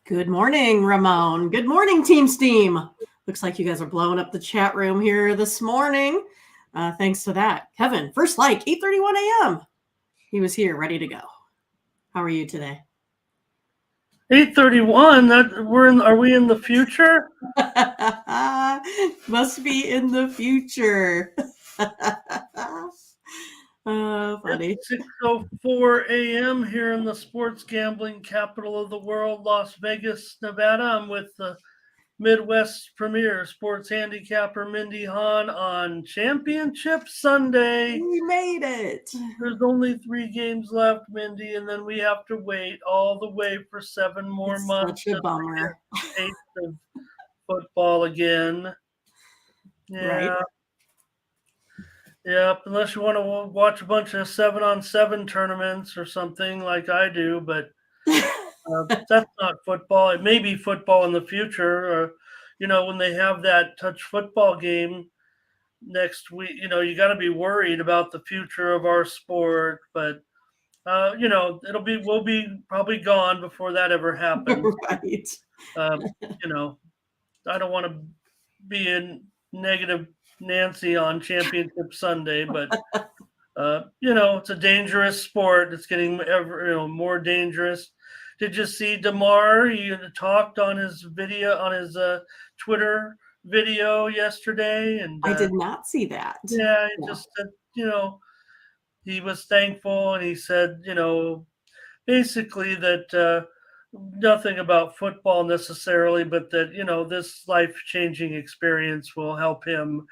Good morning, Ramon. Good morning, Team Steam. Looks like you guys are blowing up the chat room here this morning. Thanks to that. Kevin, first like, 8:31 a.m. He was here, ready to go. How are you today? 8:31. Are we in the future? Must be in the future. Funny. It's 6:04 a.m. here in the sports gambling capital of the world, Las Vegas, Nevada. I'm with the Midwest Premier Sports Handicapper Mindy Hahn on Championship Sunday. We made it. There's only 3 games left, Mindy, and then we have to wait all the way for 7 more It's months such a to bummer. taste of football again. Yeah. Right? Yep, unless you want to watch a bunch of 7-on-7 tournaments or something like I do, but that's not football. It may be football in the future, or when they have that touch football game next week. You got to be worried about the future of our sport, but we'll be probably gone before that ever happens. Right. Um, you know, I don't want to be in negative Nancy on Championship Sunday, but it's a dangerous sport. It's getting ever more dangerous. Did you see Damar? He talked on his video on his Twitter video yesterday, and I did not see that. yeah, he just said he was thankful, and he said basically that nothing about football necessarily, but that this life-changing experience will help him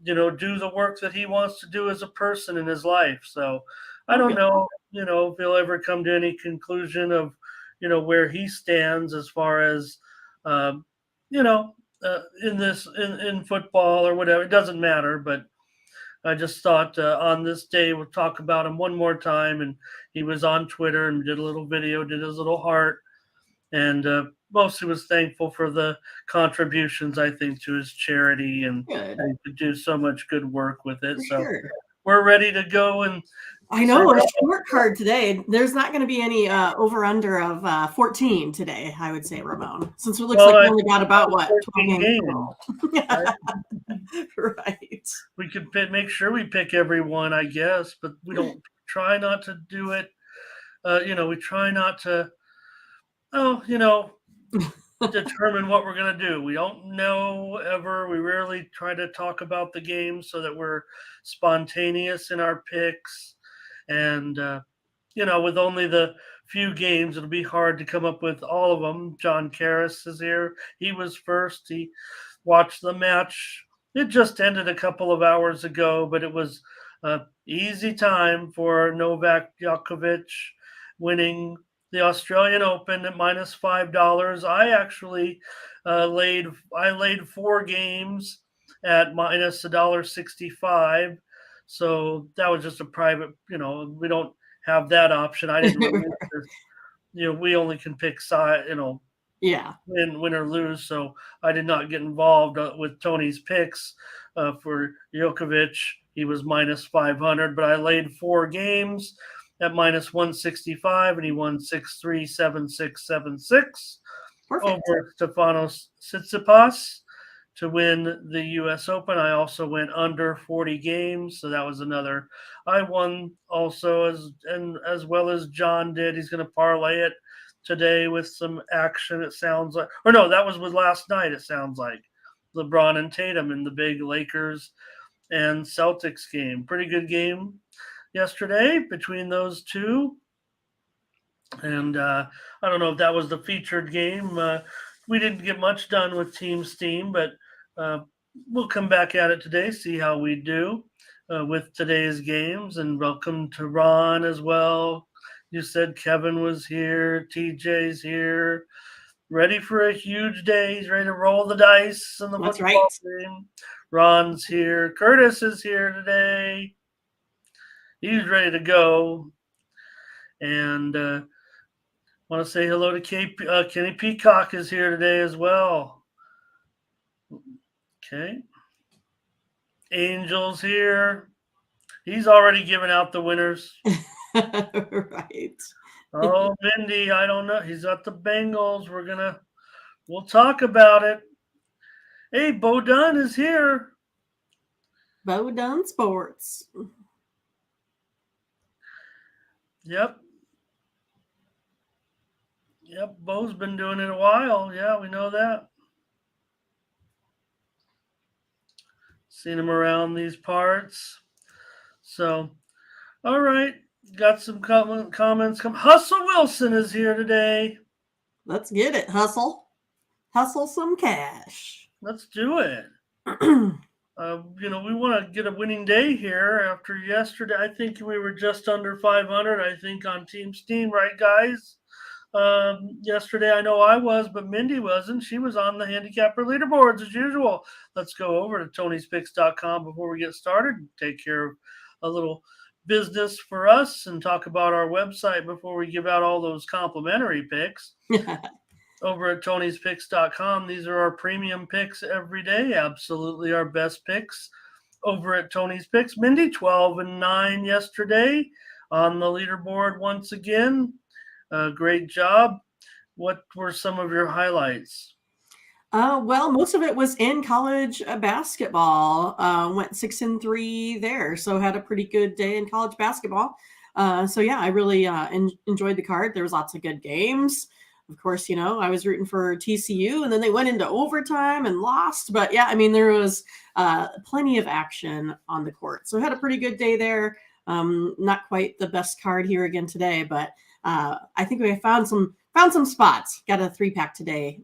do the work that he wants to do as a person in his life. So I don't know, if he'll ever come to any conclusion of, where he stands as far as, you know, in football or whatever. It doesn't matter, but I just thought on this day we'll talk about him one more time. And he was on Twitter and did a little video, did his little heart, and mostly was thankful for the contributions, I think, to his charity, and he could do so much good work with it. For so sure. we're ready to go. And I know a short card today. There's not going to be any over under of 14 today, I would say, Ramon, since it looks like we only got about 12 games. Right. We could make sure we pick everyone, I guess, but we don't try not to do it. We try not to determine what we're going to do. We don't know ever. We rarely try to talk about the game so that we're spontaneous in our picks. And, with only the few games, it'll be hard to come up with all of them. John Karras is here. He was first. He watched the match. It just ended a couple of hours ago, but it was an easy time for Novak Djokovic winning the Australian Open at -$5. I actually laid 4 games at -$1.65. So that was just a private. We don't have that option. I didn't really. We only can pick side. Yeah. Win or lose. So I did not get involved with Tony's picks for Djokovic. He was -500, but I laid 4 games at -165, and he won 6-3, 7-6, 7-6 over Stefanos Tsitsipas to win the U.S. Open. I also went under 40 games, so that was another. I won also as well as John did. He's going to parlay it today with some action. It sounds like, or no, that was with last night. It sounds like LeBron and Tatum in the big Lakers and Celtics game. Pretty good game yesterday between those two. And I don't know if that was the featured game. We didn't get much done with Team Steam, but we'll come back at it today, see how we do with today's games. And welcome to Ron as well. You said Kevin was here, TJ's here, ready for a huge day. He's ready to roll the dice in the football game. Ron's here. Curtis is here today. He's ready to go. And want to say hello to Kenny Peacock is here today as well. Okay. Angel's here. He's already given out the winners. Right. Oh, Mindy, I don't know. He's at the Bengals. We'll talk about it. Hey, Bo Dunn is here. Bo Dunn Sports. Yep. Yep. Bo's been doing it a while. Yeah, we know that. Seen him around these parts. So, all right. Got some comments. Hustle Wilson is here today. Let's get it. Hustle. Hustle some cash. Let's do it. We want to get a winning day here after yesterday. I think we were just under 500, I think, on Team Steam, right, guys? Yesterday, I know I was, but Mindy wasn't. She was on the handicapper leaderboards as usual. Let's go over to Tony'sPicks.com before we get started and take care of a little business for us and talk about our website before we give out all those complimentary picks. Over at Tony'sPicks.com, these are our premium picks every day. Absolutely our best picks. Over at Tony's Picks, Mindy 12-9 yesterday on the leaderboard once again. Great job. What were some of your highlights? Well, most of it was in college basketball. Went 6-3 there, so had a pretty good day in college basketball. So yeah, I really enjoyed the card. There was lots of good games. Of course, I was rooting for TCU, and then they went into overtime and lost. But yeah, I mean, there was plenty of action on the court. So had a pretty good day there. Not quite the best card here again today, but I think we found some spots. Got a 3-pack today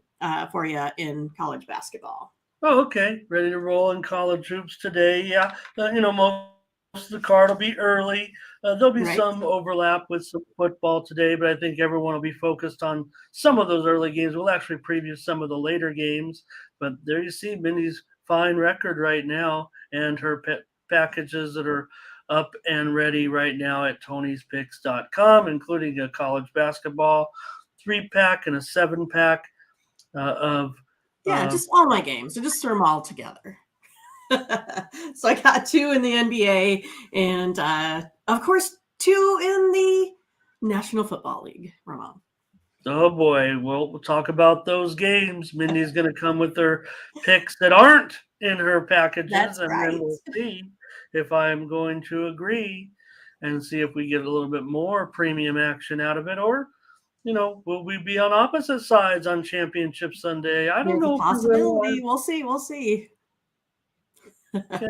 for you in college basketball. Oh, okay. Ready to roll in college hoops today. Yeah. Most of the card will be early. There'll be Right. some overlap with some football today, but I think everyone will be focused on some of those early games. We'll actually preview some of the later games. But there you see Mindy's fine record right now and her packages that are up and ready right now at Tony'sPicks.com, including a college basketball 3-pack and a 7-pack of Just all my games. I just threw them all together. So I got 2 in the NBA and, of course, 2 in the National Football League, Ramon. Oh boy, well, we'll talk about those games. Mindy's going to come with her picks that aren't in her packages, That's and right. then we'll see if I'm going to agree and see if we get a little bit more premium action out of it, or will we be on opposite sides on Championship Sunday? I don't There's a know if we will. possibility. We'll see. We'll see. Okay.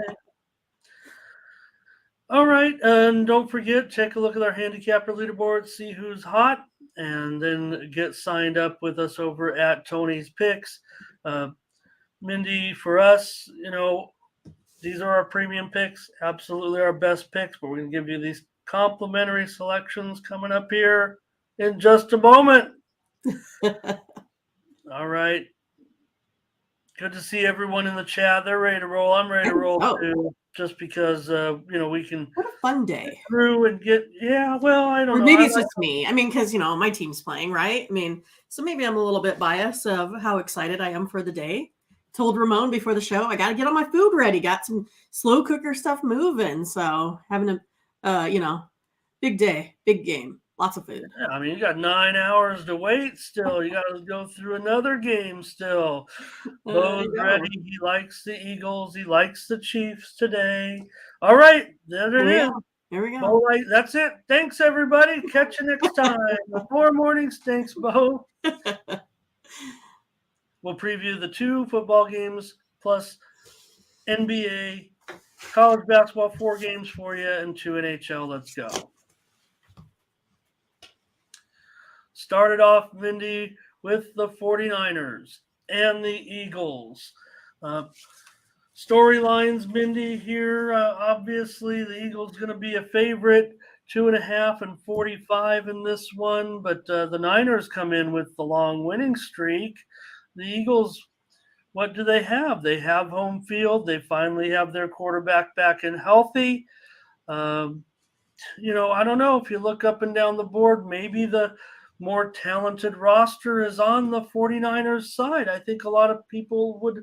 All right, and don't forget, take a look at our handicapper leaderboard, see who's hot, and then get signed up with us over at Tony's Picks. Mindy, for us, these are our premium picks, absolutely our best picks, but we're going to give you these complimentary selections coming up here in just a moment. All right. Good to see everyone in the chat. They're ready to roll. I'm ready to roll too, just because we can. What a fun day. Through and get. Yeah, well, I don't Or know. maybe it's just me. I mean, because my team's playing, right? I mean, so maybe I'm a little bit biased of how excited I am for the day. Told Ramon before the show, I got to get all my food ready. Got some slow cooker stuff moving. So having a, big day, big game, lots of food. Yeah, I mean, you got 9 hours to wait still. You got to go through another game still. Bo's ready. He likes the Eagles. He likes the Chiefs today. All right, there it is. Here we go. All right, that's it. Thanks, everybody. Catch you next time. Before morning stinks, Bo. We'll preview the 2 football games plus NBA, college basketball 4 games for you, and 2 NHL. Let's go. Started off, Mindy, with the 49ers and the Eagles. Storylines, Mindy, here. Obviously, the Eagles going to be a favorite, 2.5 and 45 in this one. But the Niners come in with the long winning streak. The Eagles, what do they have? They have home field. They finally have their quarterback back and healthy. I don't know. If you look up and down the board, maybe the more talented roster is on the 49ers side. I think a lot of people would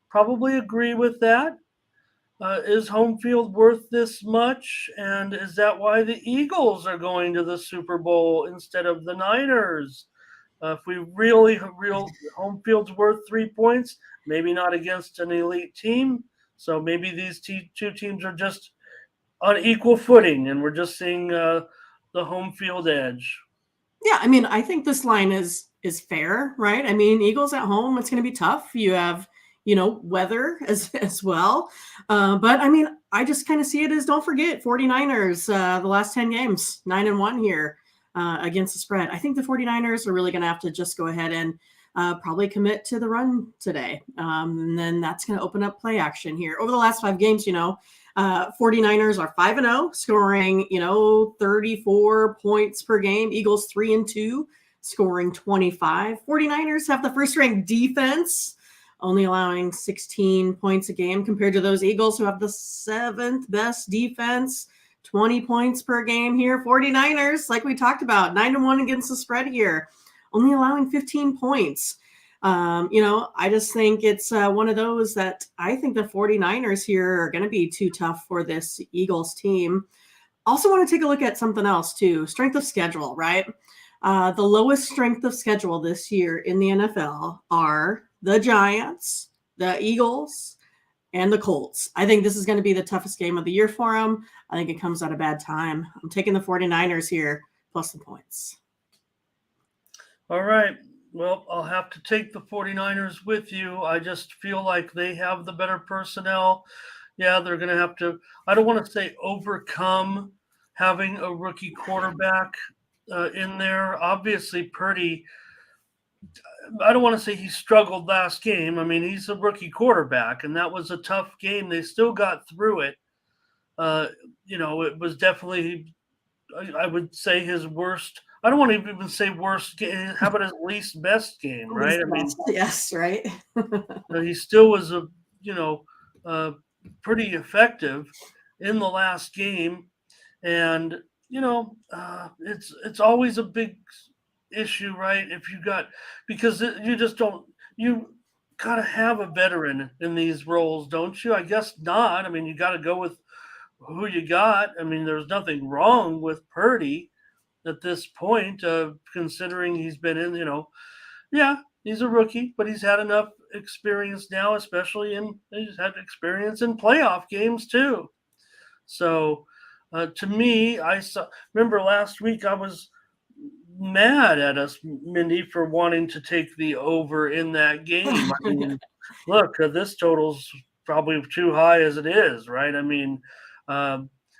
probably agree with that. Is home field worth this much? And is that why the Eagles are going to the Super Bowl instead of the Niners? If we really, real home field's worth 3 points, maybe not against an elite team. So maybe these two teams are just on equal footing, and we're just seeing the home field edge. Yeah, I mean, I think this line is fair, right? I mean, Eagles at home, it's going to be tough. You have, weather as well. But I mean, I just kind of see it as, don't forget, 49ers, the last 10 games, 9-1 here against the spread. I think the 49ers are really going to have to just go ahead and probably commit to the run today. And then that's going to open up play action here. Over the last 5 games, 49ers are 5-0, scoring, 34 points per game. Eagles 3-2, scoring 25. 49ers have the first ranked defense, only allowing 16 points a game compared to those Eagles who have the 7th best defense, 20 points per game here. 49ers, like we talked about, 9-1 against the spread here, only allowing 15 points. I just think it's one of those that I think the 49ers here are going to be too tough for this Eagles team. Also want to take a look at something else too. Strength of schedule, right? The lowest strength of schedule this year in the NFL are the Giants, the Eagles, and the Colts. I think this is going to be the toughest game of the year for them. I think it comes at a bad time. I'm taking the 49ers here, plus the points. All right. Well, I'll have to take the 49ers with you. I just feel like they have the better personnel. Yeah, they're going to have to, I don't want to say overcome having a rookie quarterback in there. Obviously, Purdy, I don't want to say he struggled last game. I mean, he's a rookie quarterback, and that was a tough game. They still got through it. It was definitely, I would say, his worst. I don't want to even say worst game. How about his least best game, right? I mean, yes, right. he still was pretty effective in the last game, and it's always a big issue, right? If you got because you just don't you gotta have a veteran in these roles, don't you? I guess not. I mean, you got to go with who you got. I mean, there's nothing wrong with Purdy at this point, considering he's been in, yeah, he's a rookie, but he's had enough experience now, especially he's had experience in playoff games too. So, to me, remember last week I was mad at us, Mindy, for wanting to take the over in that game. I mean, look, this total's probably too high as it is, right? I mean,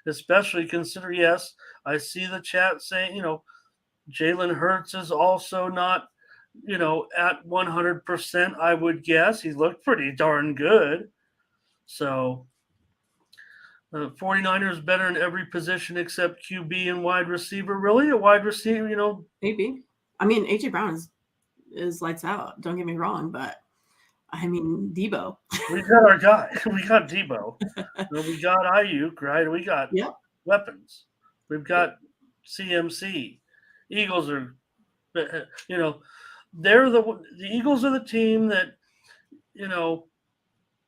especially consider, yes, I see the chat saying, Jalen Hurts is also not, at 100%, I would guess. He looked pretty darn good. So, 49ers better in every position except QB and wide receiver. Really? A wide receiver, Maybe. I mean, AJ Brown is lights out. Don't get me wrong, but I mean, Debo. We got our guy. We got Debo. We got Ayuk, right? We got weapons. We've got CMC. Eagles are, they're the Eagles are the team that,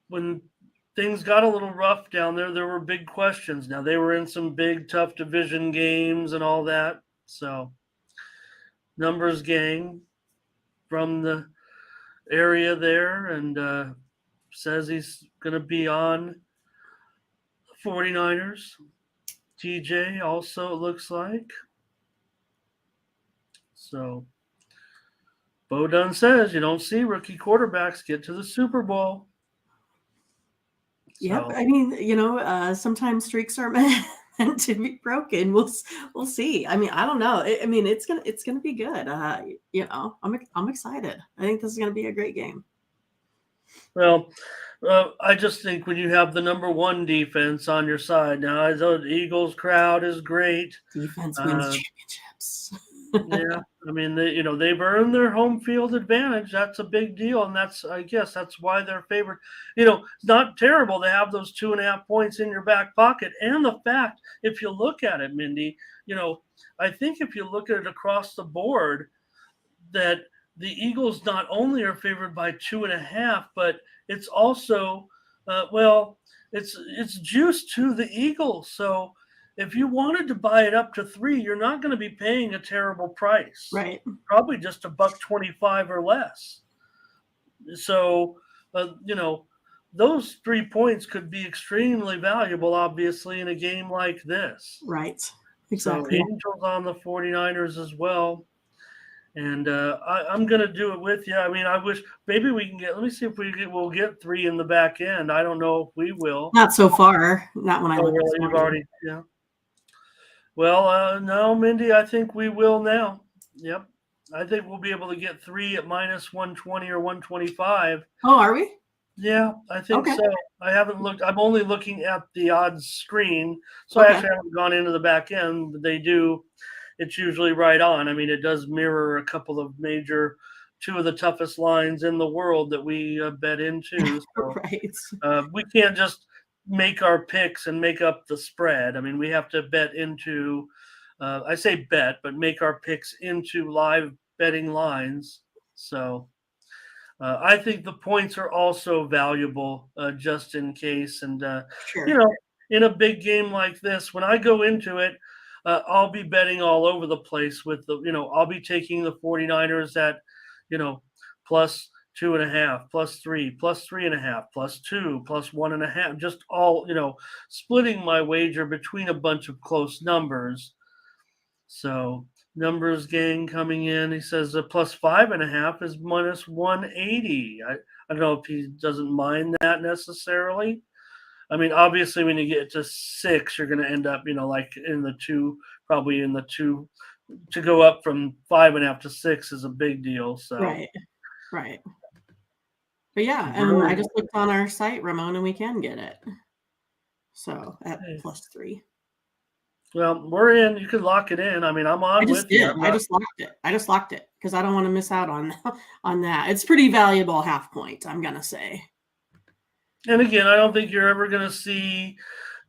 when things got a little rough down there were big questions. Now they were in some big, tough division games and all that. So, numbers gang from the area there, and says he's going to be on 49ers. TJ also, it looks like. So, Bo Dunn says you don't see rookie quarterbacks get to the Super Bowl. Yep. I mean, sometimes streaks are meant to be broken. We'll see. I mean, I don't know. I mean, it's gonna be good. I'm excited. I think this is gonna be a great game. Well, I just think when you have the number one defense on your side now, the Eagles crowd is great. Defense wins championships. Yeah, I mean, they've earned their home field advantage. That's a big deal, and I guess that's why they're favored. It's not terrible to have those 2.5 points in your back pocket, and the fact, if you look at it, Mindy, I think if you look at it across the board, that the Eagles not only are favored by 2.5, but it's also, it's juiced to the Eagles. So if you wanted to buy it up to 3, you're not going to be paying a terrible price. Right. Probably just $1.25 or less. So those 3 points could be extremely valuable, obviously, in a game like this. Right. So Exactly. Angels on the 49ers as well. And I'm going to do it with you. I mean, I wish maybe we can get, let me see if we'll get 3 in the back end. I don't know if we will. Not so far. Not when I Oh, looked this really? You've morning. already, yeah. Well, no, Mindy, I think we will now. Yep. I think we'll be able to get 3 at minus 120 or 125. Oh, are we? Yeah, I think Okay. so. I haven't looked. I'm only looking at the odds screen, so I Okay. actually haven't gone into the back end. But they do. It's usually right on. I mean, it does mirror a couple of major, 2 of the toughest lines in the world that we bet into. So Right. we can't just make our picks and make up the spread. I mean, we have to bet into. I say bet, but make our picks into live betting lines. So I think the points are also valuable just in case. And, you Sure. know, in a big game like this, when I go into it, I'll be betting all over the place with I'll be taking the 49ers at, plus 2.5, plus 3, plus 3.5, plus 2, plus 1.5, just all, splitting my wager between a bunch of close numbers. So numbers gang coming in. He says a plus 5.5 is minus 180. I don't know if he doesn't mind that necessarily. I mean, obviously, when you get to 6, you're going to end up, like in the 2, probably in the 2. To go up from 5.5 to 6 is a big deal. So, Right. Right. But yeah, and I very just looked on our site, Ramon, and we can get it. So at okay. +3. Well, we're in. You can lock it in. I mean, I'm I on just with you. did. I just locked it. I just locked it because I don't want to miss out on on that. It's pretty valuable half point, I'm gonna say. And again, I don't think you're ever going to see,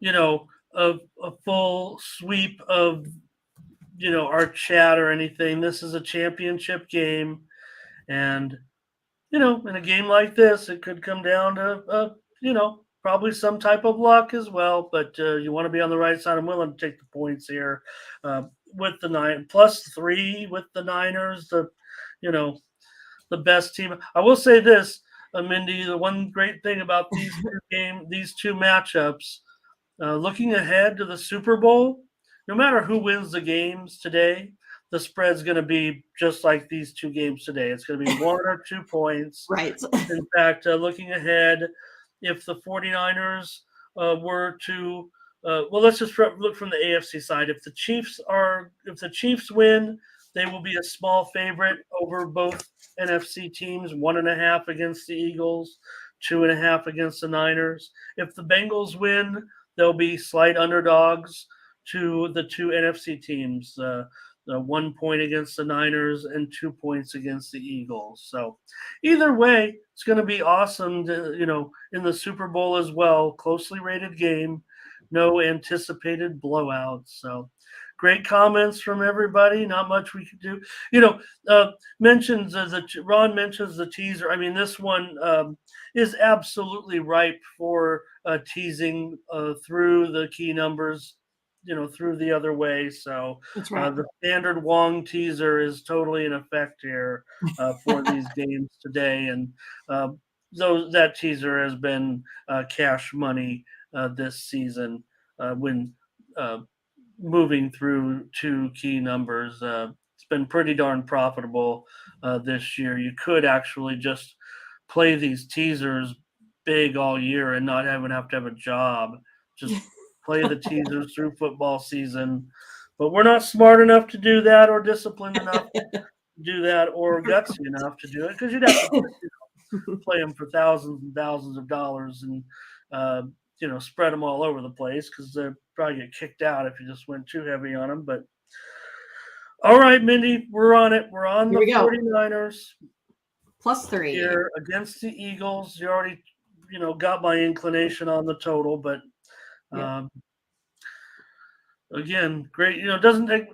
a full sweep of our chat or anything. This is a championship game, and in a game like this, it could come down to probably some type of luck as well. But you want to be on the right side. I'm willing to take the points here with the 9 plus 3 with the Niners. You know the best team. I will say this, Mindy. The one great thing about these two matchups. Looking ahead to the Super Bowl, no matter who wins the games today, the spread's going to be just like these 2 games today. It's going to be 1 or 2 points. Right. In fact, looking ahead, if the 49ers were to, well, let's just look from the AFC side. If the Chiefs win, they will be a small favorite over both NFC teams, 1.5 against the Eagles, 2.5 against the Niners. If the Bengals win, they'll be slight underdogs to the 2 NFC teams. The 1 point against the Niners and 2 points against the Eagles. So either way, it's going to be awesome to, in the Super Bowl as well. Closely rated game, no anticipated blowouts. So great comments from everybody. Not much we could do. Mentions Ron mentions the teaser. I mean, this one is absolutely ripe for teasing through the key numbers, through the other way. So That's right. the standard Wong teaser is totally in effect here for these games today, and that teaser has been cash money this season when moving through 2 key numbers. It's been pretty darn profitable this year. You could actually just play these teasers big all year and not even have to have a job. Just play the teasers through football season. But we're not smart enough to do that, or disciplined enough to do that, or gutsy enough to do it, because you'd have to play them for thousands and thousands of dollars and spread them all over the place, because they'd probably get kicked out if you just went too heavy on them. But all right, Mindy, we're on it. We're on Here the we go. 49ers +3. here against the Eagles. You already got my inclination on the total, but Yep. again, great. Doesn't take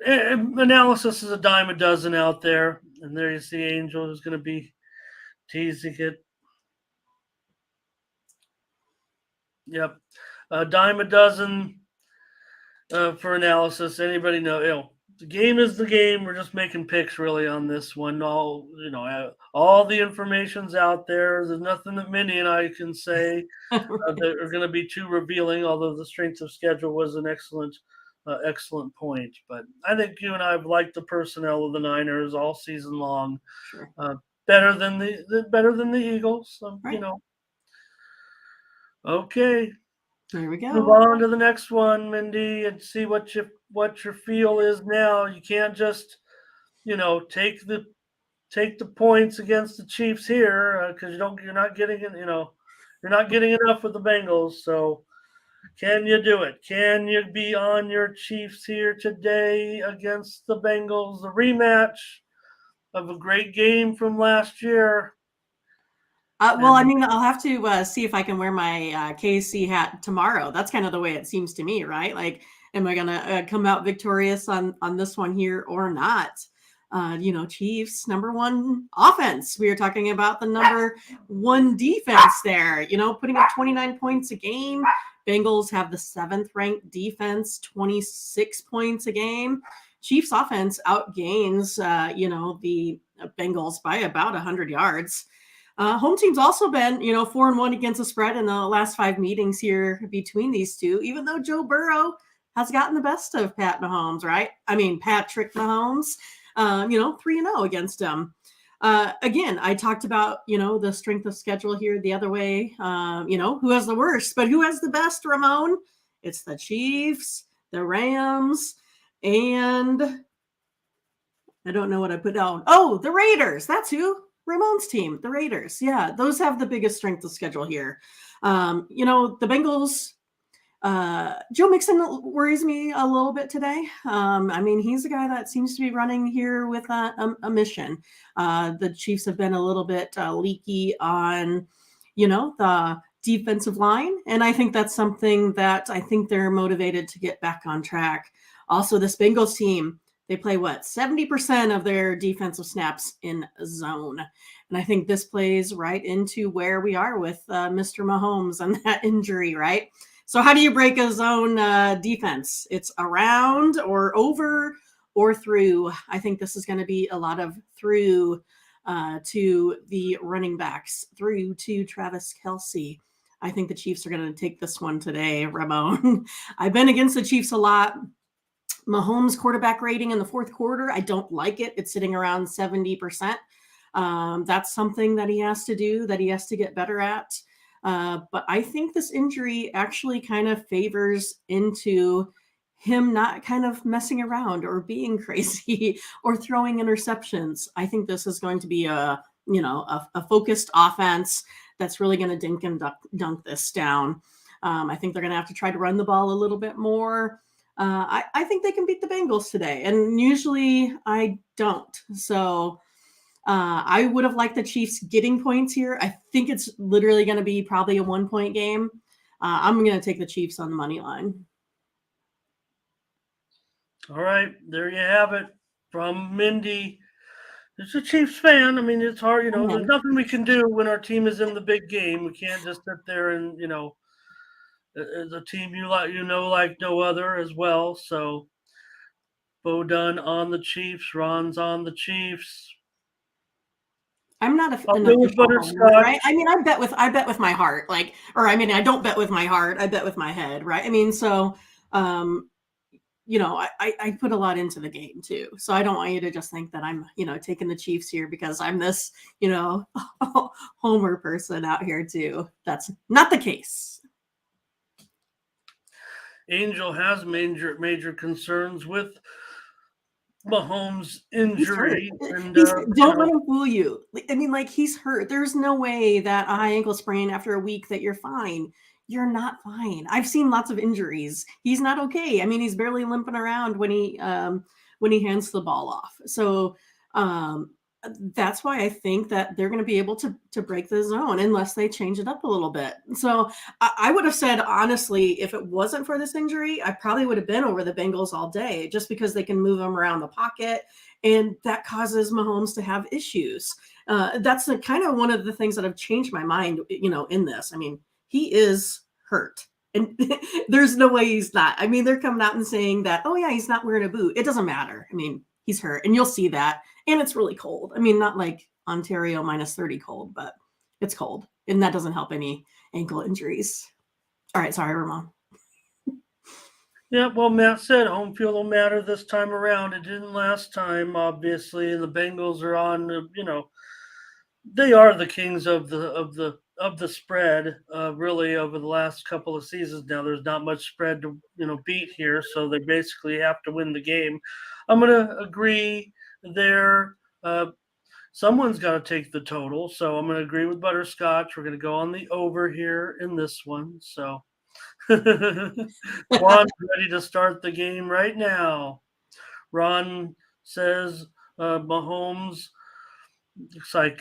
analysis is a dime a dozen out there, and there you see Angel who's going to be teasing it. Yep. A dime a dozen for analysis. Anybody know? The game is the game. We're just making picks really on this one. All the information's out there. There's nothing that Minnie and I can say that are going to be too revealing. Although the strength of schedule was an excellent point. But I think you and I have liked the personnel of the Niners all season long. Sure. Better than the Eagles. Right. Okay. Here we Move go. on to the next one, Mindy, and see what your feel is now. You can't just, take the points against the Chiefs here because you're not getting it. You're not getting enough with the Bengals. So, can you do it? Can you be on your Chiefs here today against the Bengals? The rematch of a great game from last year. Well, I mean, I'll have to see if I can wear my KC hat tomorrow. That's kind of the way it seems to me, right? Like, am I going to come out victorious on this one here or not? Chiefs number one offense. We were talking about the number one defense there. Putting up 29 points a game. Bengals have the 7th ranked defense, 26 points a game. Chiefs offense outgains, the Bengals by about 100 yards. Home team's also been, 4-1 against the spread in the last 5 meetings here between these two, even though Joe Burrow has gotten the best of Pat Mahomes, right? I mean, Patrick Mahomes, 3-0 against him. Again, I talked about, the strength of schedule here the other way. Who has the worst, but who has the best, Ramon? It's the Chiefs, the Rams, and I don't know what I put down. Oh, the Raiders. That's who. Ramon's team, the Raiders. Yeah, those have the biggest strength of schedule here. The Bengals, Joe Mixon worries me a little bit today. He's a guy that seems to be running here with a mission. The Chiefs have been a little bit leaky on, the defensive line. And I think that's something that I think they're motivated to get back on track. Also, this Bengals team, they play 70% of their defensive snaps in zone. And I think this plays right into where we are with Mr. Mahomes and that injury, right? So how do you break a zone defense? It's around or over or through. I think this is going to be a lot of through to the running backs, through to Travis Kelce. I think the Chiefs are going to take this one today, Ramon. I've been against the Chiefs a lot. Mahomes quarterback rating in the 4th quarter, I don't like it. It's sitting around 70%. That's something that he has to do, that he has to get better at. But I think this injury actually kind of favors into him not kind of messing around or being crazy or throwing interceptions. I think this is going to be a focused offense that's really going to dink and dunk this down. I think they're going to have to try to run the ball a little bit more. I think they can beat the Bengals today, and usually I don't. So I would have liked the Chiefs getting points here. I think it's literally going to be probably a 1-point game. I'm going to take the Chiefs on the money line. All right, there you have it from Mindy. It's a Chiefs fan. I mean, it's hard, there's nothing we can do when our team is in the big game. We can't just sit there and, as a team like no other as well. So Bo Dunn on the Chiefs, Ron's on the Chiefs. I'm not an official homer, right? I mean, I bet with my heart, I don't bet with my heart. I bet with my head, right? I mean, so, I put a lot into the game too. So I don't want you to just think that I'm, taking the Chiefs here because I'm this, homer person out here too. That's not the case. Angel has major concerns with Mahomes' injury. And, don't let him fool you. I mean, he's hurt. There's no way that a high ankle sprain after a week that you're fine. You're not fine. I've seen lots of injuries. He's not okay. I mean, he's barely limping around when he hands the ball off. So that's why I think that they're going to be able to break the zone unless they change it up a little bit. So I would have said, honestly, if it wasn't for this injury, I probably would have been over the Bengals all day just because they can move them around the pocket. And that causes Mahomes to have issues. That's kind of one of the things that have changed my mind, in this. I mean, he is hurt. And there's no way he's not. I mean, they're coming out and saying that, oh, yeah, he's not wearing a boot. It doesn't matter. I mean, he's hurt. And you'll see that. And it's really cold. I mean, not like Ontario minus 30 cold, but it's cold. And that doesn't help any ankle injuries. All right. Sorry, Ramon. Yeah, well, Matt said home field will matter this time around. It didn't last time, obviously. And the Bengals are on, they are the kings of the spread, really over the last couple of seasons. Now there's not much spread to beat here, so they basically have to win the game. I'm gonna agree there. Someone's got to take the total, so I'm gonna agree with Butterscotch. We're gonna go on the over here in this one. So Juan's ready to start the game right now. Ron says Mahomes looks like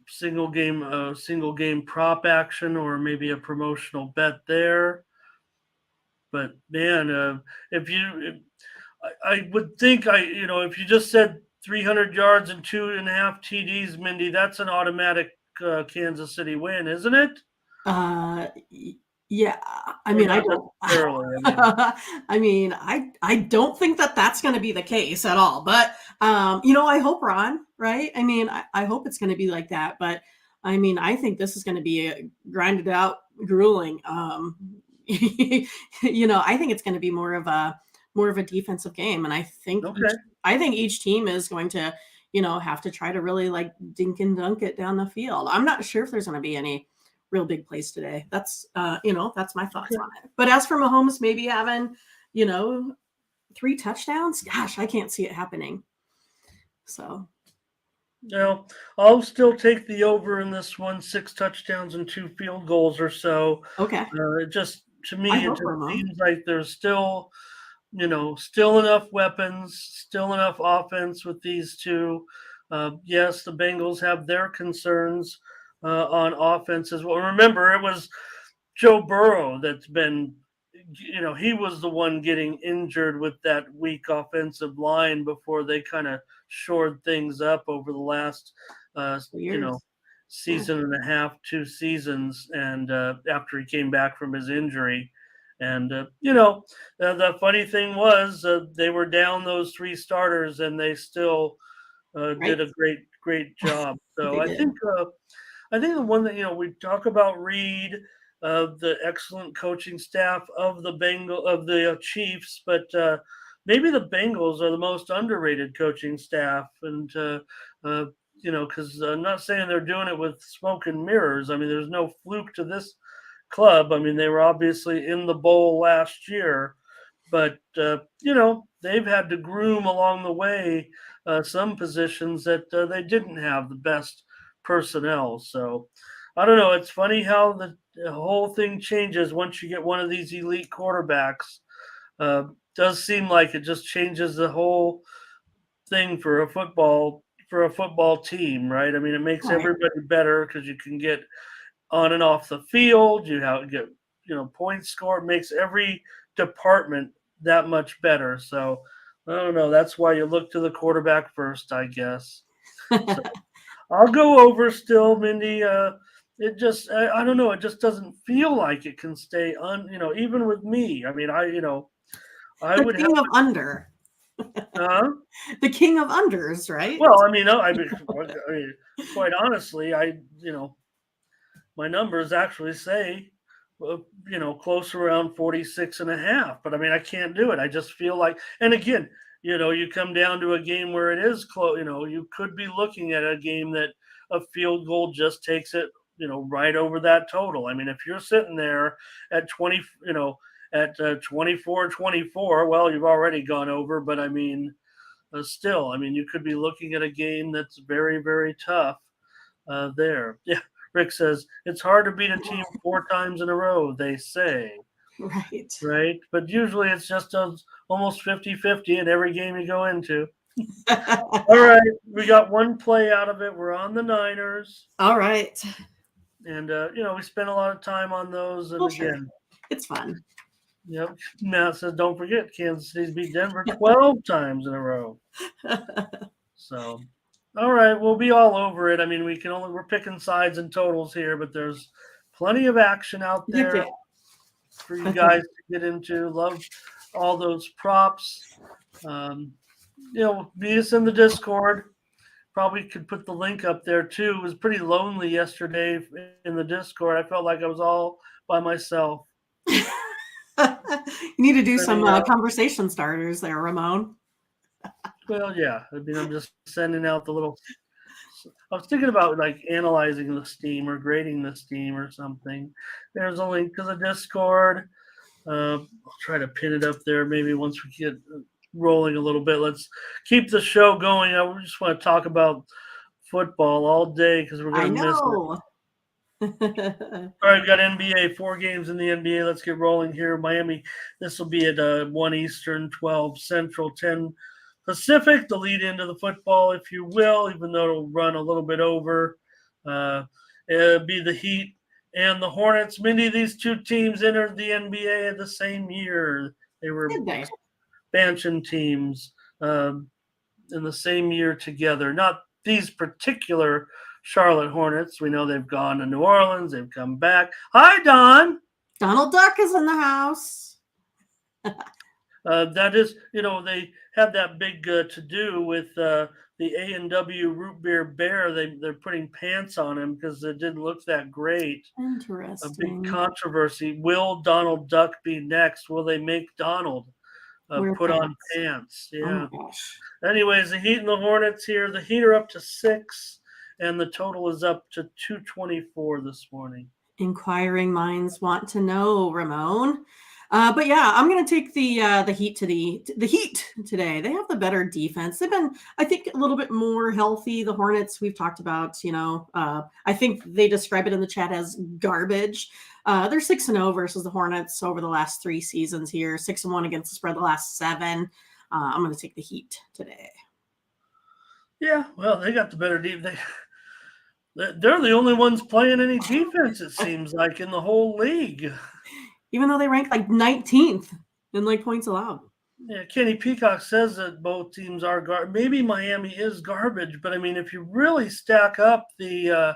single game prop action or maybe a promotional bet there. But man, I would think if you just said 300 yards and 2.5 TDs, Mindy, that's an automatic Kansas City win, isn't it? Yeah, I Or mean, I not don't. necessarily. I mean, I don't think that that's going to be the case at all. But I hope Ron, right? I mean, I hope it's going to be like that. But I mean, I think this is going to be a grinded out, grueling. I think it's going to be more of a defensive game, and I think Okay. each team is going to have to try to really like dink and dunk it down the field. I'm not sure if there's going to be any real big plays today. That's that's my thoughts on it. But as for Mahomes maybe having 3 touchdowns, gosh, I can't see it happening. So Now, I'll still take the over in this one, 6 touchdowns and 2 field goals or so. okay, It just, to I me, it hope just we're wrong. seems like there's still enough weapons, still enough offense with these two. Yes, the Bengals have their concerns on offense as well. Remember, it was Joe Burrow that's been, he was the one getting injured with that weak offensive line before they kind of shored things up over the last, Years. Yeah. season and a half, 2 seasons, and after he came back from his injury. And, the funny thing was they were down those 3 starters and they still Right. did a great job. So They did. I think the one that we talk about Reed, the excellent coaching staff of the Chiefs, but maybe the Bengals are the most underrated coaching staff, and because I'm not saying they're doing it with smoke and mirrors. I mean, there's no fluke to this club. I mean, they were obviously in the bowl last year, but they've had to groom along the way some positions that they didn't have the best personnel. So I don't know. It's funny how the whole thing changes once you get one of these elite quarterbacks. Does seem like it just changes the whole thing for a football team, right? I mean, it makes Right. everybody better because you can get on and off the field. You get points scored. Makes every department that much better. So I don't know. That's why you look to the quarterback first, I guess. So I'll go over still, Mindy. It just I don't know. It just doesn't feel like it can stay on. Even with me. I mean, I The would have. king of under. Uh, The king of unders, right? well, I mean, no, quite honestly, my numbers actually say, close around 46 and a half. But I mean, I can't do it. I just feel like, and again, you come down to a game where it is close, you could be looking at a game that a field goal just takes it, right over that total. I mean, if you're sitting there at 20, at 24-24, well, you've already gone over. But I mean, still, I mean, you could be looking at a game that's very, very tough there. Yeah. Rick says it's hard to beat a team 4 times in a row, they say, Right. right? But usually it's just almost 50-50 in every game you go into. All right. We got one play out of it. We're on the Niners. All right. And, we spent a lot of time on those. And Well, sure. again, It's fun. yep. Matt says, don't forget, Kansas City's beat Denver 12 times in a row. So, all right, we'll be all over it. I mean, we're picking sides and totals here, but there's plenty of action out Heck there. yeah. for you guys to get into. Love all those props. Meet us in the Discord. Probably could put the link up there too. It was pretty lonely yesterday in the Discord. I felt like I was all by myself. You need to do some conversation starters there, Ramon. Well, yeah. I mean, I'm just sending out the little. I was thinking about like analyzing the Steam or grading the Steam or something. There's a link to the Discord. I'll try to pin it up there maybe once we get rolling a little bit. Let's keep the show going. I just want to talk about football all day because we're going to miss it. All right, we got NBA, 4 games in the NBA. Let's get rolling here. Miami, this will be at 1 Eastern, 12 Central, 10 Pacific, the lead into the football, if you will, even though it'll run a little bit over. It'll be the Heat and the Hornets. Mindy, these two teams entered the NBA the same year. They were expansion teams in the same year together. Not these particular Charlotte Hornets. We know they've gone to New Orleans. They've come back. Hi, Don. Donald Duck is in the house. That is, they had that big to-do with the A&W Root Beer Bear. They're putting pants on him because it didn't look that great. Interesting. A big controversy. Will Donald Duck be next? Will they make Donald put on pants? Yeah. Oh my gosh. Anyways, the Heat and the Hornets here. The Heat are up to 6, and the total is up to 224 this morning. Inquiring minds want to know, Ramon. But yeah, I'm going to take the Heat to the Heat today. They have the better defense. They've been, I think, a little bit more healthy. The Hornets we've talked about. I think they describe it in the chat as garbage. They're 6-0 versus the Hornets over the last 3 seasons here. 6-1 against the spread the last 7. I'm going to take the Heat today. Yeah, well, they got the better defense. They're the only ones playing any defense, it seems like, in the whole league. Even though they rank like 19th in points allowed. Yeah, Kenny Peacock says that both teams are garbage. Maybe Miami is garbage, but I mean, if you really stack up the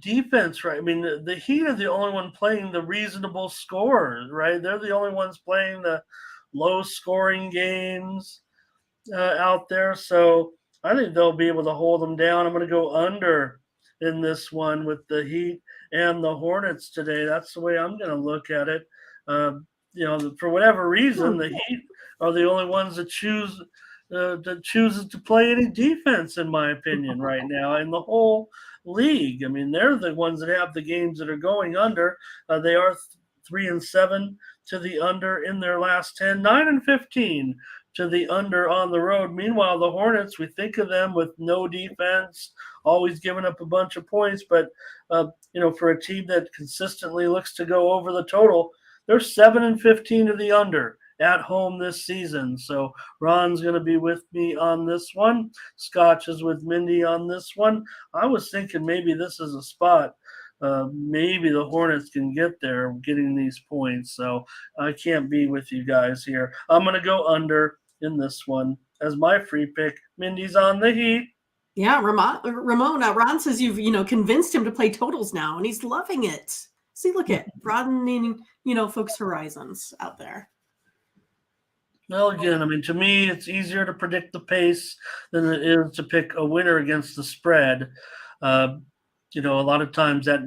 defense, right? I mean, the Heat are the only one playing the reasonable scores, right? They're the only ones playing the low-scoring games out there. So I think they'll be able to hold them down. I'm going to go under in this one with the Heat and the Hornets today. That's the way I'm going to look at it. For whatever reason, the Heat are the only ones that chooses to play any defense, in my opinion, right now in the whole league. I mean, they're the ones that have the games that are going under. They are 3-7 to the under in their last 10, 9-15 to the under on the road. Meanwhile, the Hornets, we think of them with no defense, always giving up a bunch of points. But, for a team that consistently looks to go over the total, they're 7-15 to the under at home this season. So Ron's going to be with me on this one. Scotch is with Mindy on this one. I was thinking maybe this is a spot. Maybe the Hornets can get there getting these points. So I can't be with you guys here. I'm going to go under in this one as my free pick. Mindy's on the Heat. Yeah, Ramon. Ron says you've convinced him to play totals now, and he's loving it. See, look at broadening, folks' horizons out there. Well, again, I mean, to me, it's easier to predict the pace than it is to pick a winner against the spread. A lot of times that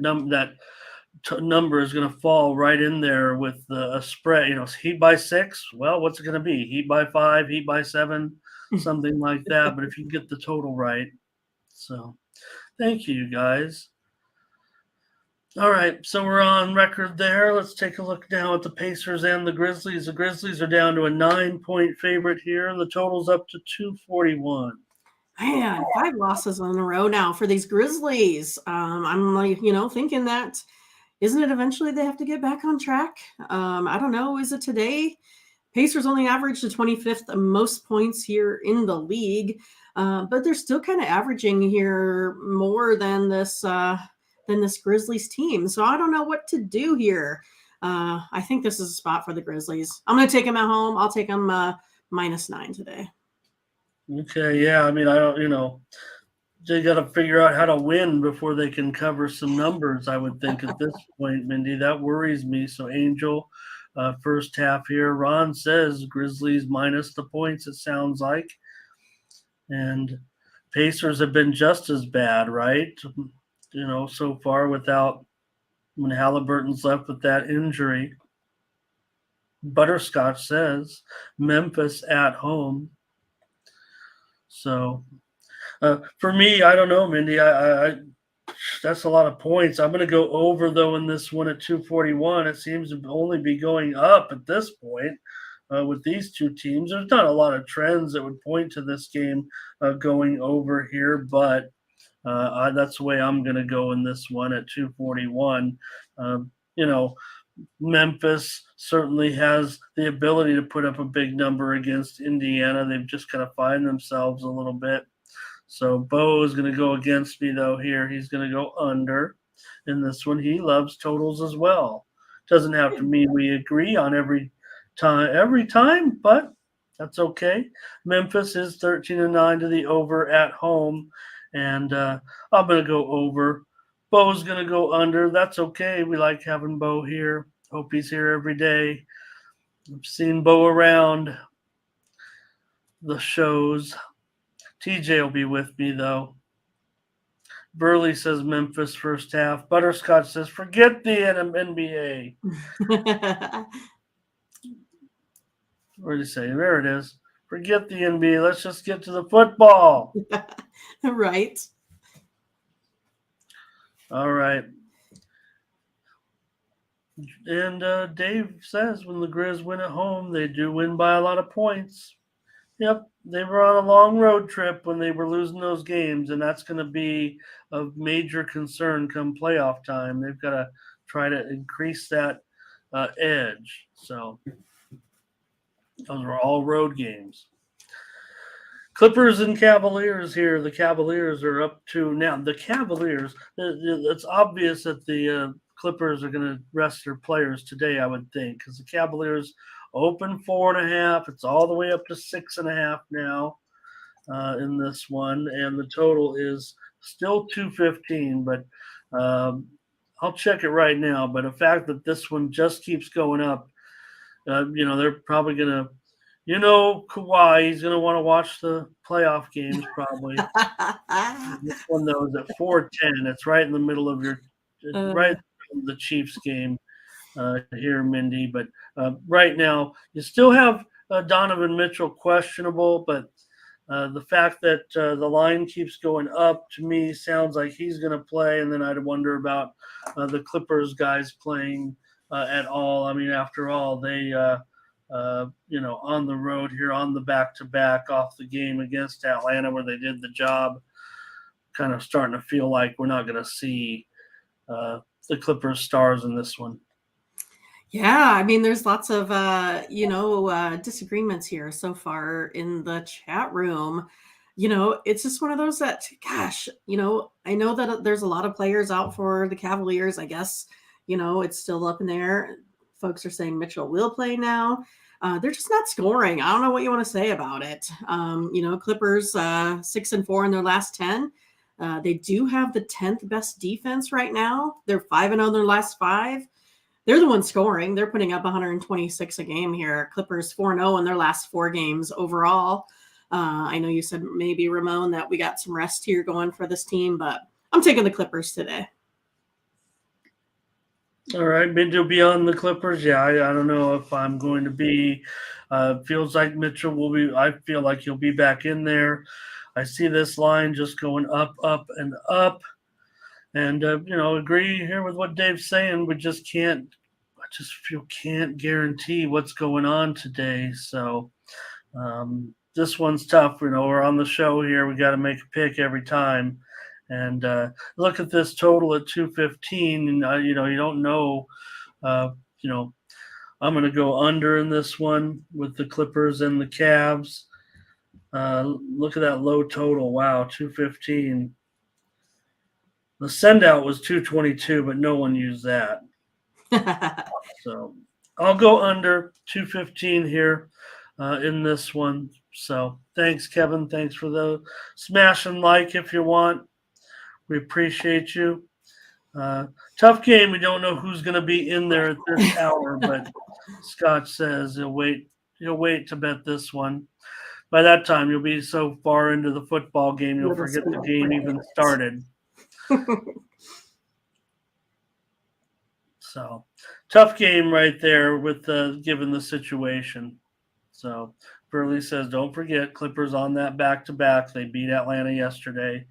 number is going to fall right in there with a spread. Heat by 6. Well, what's it going to be? Heat by 5, Heat by 7, something like that. But if you get the total right, so thank you guys. All right, so we're on record there. Let's take a look now at the Pacers and the Grizzlies. The Grizzlies are down to a 9-point favorite here, and the total's up to 241. Man, 5 losses in a row now for these Grizzlies. I'm thinking that isn't it eventually they have to get back on track? I don't know. Is it today? Pacers only averaged the 25th most points here in the league, but they're still kind of averaging here more than this Grizzlies team. So I don't know what to do here. I think this is a spot for the Grizzlies. I'm going to take them at home. I'll take them -9 today. Okay, yeah. I mean, I don't, they got to figure out how to win before they can cover some numbers. I would think at this point, Mindy, that worries me. So Angel, first half here. Ron says Grizzlies minus the points. It sounds like, and Pacers have been just as bad, right? So far without when Halliburton's left with that injury. Butterscotch says Memphis at home. So for me, I don't know, Mindy. I that's a lot of points. I'm going to go over though in this one at 241. It seems to only be going up at this point with these two teams. There's not a lot of trends that would point to this game going over here, but that's the way I'm going to go in this one at 241. You know, Memphis certainly has the ability to put up a big number against Indiana. They've just kind of find themselves a little bit. So Bo is going to go against me though here. He's going to go under in this one. He loves totals as well. Doesn't have to mean we agree on every time, but that's okay. Memphis is 13-9 to the over at home, and I'm going to go over. Bo's going to go under. That's okay. We like having Bo here. Hope he's here every day. I've seen Bo around the shows. TJ will be with me, though. Burley says Memphis first half. Butterscotch says forget the NBA. What did he say? There it is. Forget the NBA. Let's just get to the football. Right. All right. And Dave says when the Grizz win at home, they do win by a lot of points. Yep, they were on a long road trip when they were losing those games, and that's going to be a major concern come playoff time. They've got to try to increase that edge. So those were all road games. Clippers and Cavaliers here. The Cavaliers are up to now. The Cavaliers, it's obvious that the Clippers are going to rest their players today, I would think, because the Cavaliers open 4.5. It's all the way up to 6.5 now in this one, and the total is still 215. But I'll check it right now. But the fact that this one just keeps going up, they're probably going to. Kawhi, he's going to want to watch the playoff games probably. This one, though, is at 410. It's right in the middle of right in the Chiefs game here, Mindy. But right now, you still have Donovan Mitchell questionable, but the fact that the line keeps going up to me sounds like he's going to play, and then I'd wonder about the Clippers guys playing at all. I mean, after all, they on the road here on the back-to-back off the game against Atlanta where they did the job, kind of starting to feel like we're not going to see the Clippers stars in this one. Yeah, I mean, there's lots of, disagreements here so far in the chat room. It's just one of those that, gosh, I know that there's a lot of players out for the Cavaliers. I guess, it's still up in there. Folks are saying Mitchell will play now. They're just not scoring. I don't know what you want to say about it. Clippers 6-4 in their last 10. They do have the 10th best defense right now. They're 5-0 in their last 5. They're the ones scoring. They're putting up 126 a game here. Clippers 4-0 in their last 4 games overall. I know you said maybe, Ramon, that we got some rest here going for this team, but I'm taking the Clippers today. All right, Mitchell be on the Clippers. Yeah, I don't know if I'm going to be. Feels like Mitchell will be. I feel like he'll be back in there. I see this line just going up, up, and up. And, agree here with what Dave's saying. We just can't – I just feel can't guarantee what's going on today. So this one's tough. We're on the show here. We got to make a pick every time. And look at this total at 215. And, you don't know. I'm going to go under in this one with the Clippers and the Cavs. Look at that low total. Wow, 215. The send-out was 222, but no one used that. So I'll go under 215 here. in this one. So thanks, Kevin. Thanks for the smash and like if you want. We appreciate you. Tough game. We don't know who's going to be in there at this hour, but Scott says he'll wait. He'll wait to bet this one. By that time, you'll be so far into the football game, you'll forget the game even started. So, tough game right there with given the situation. So, Burley says, don't forget, Clippers on that back-to-back. They beat Atlanta yesterday.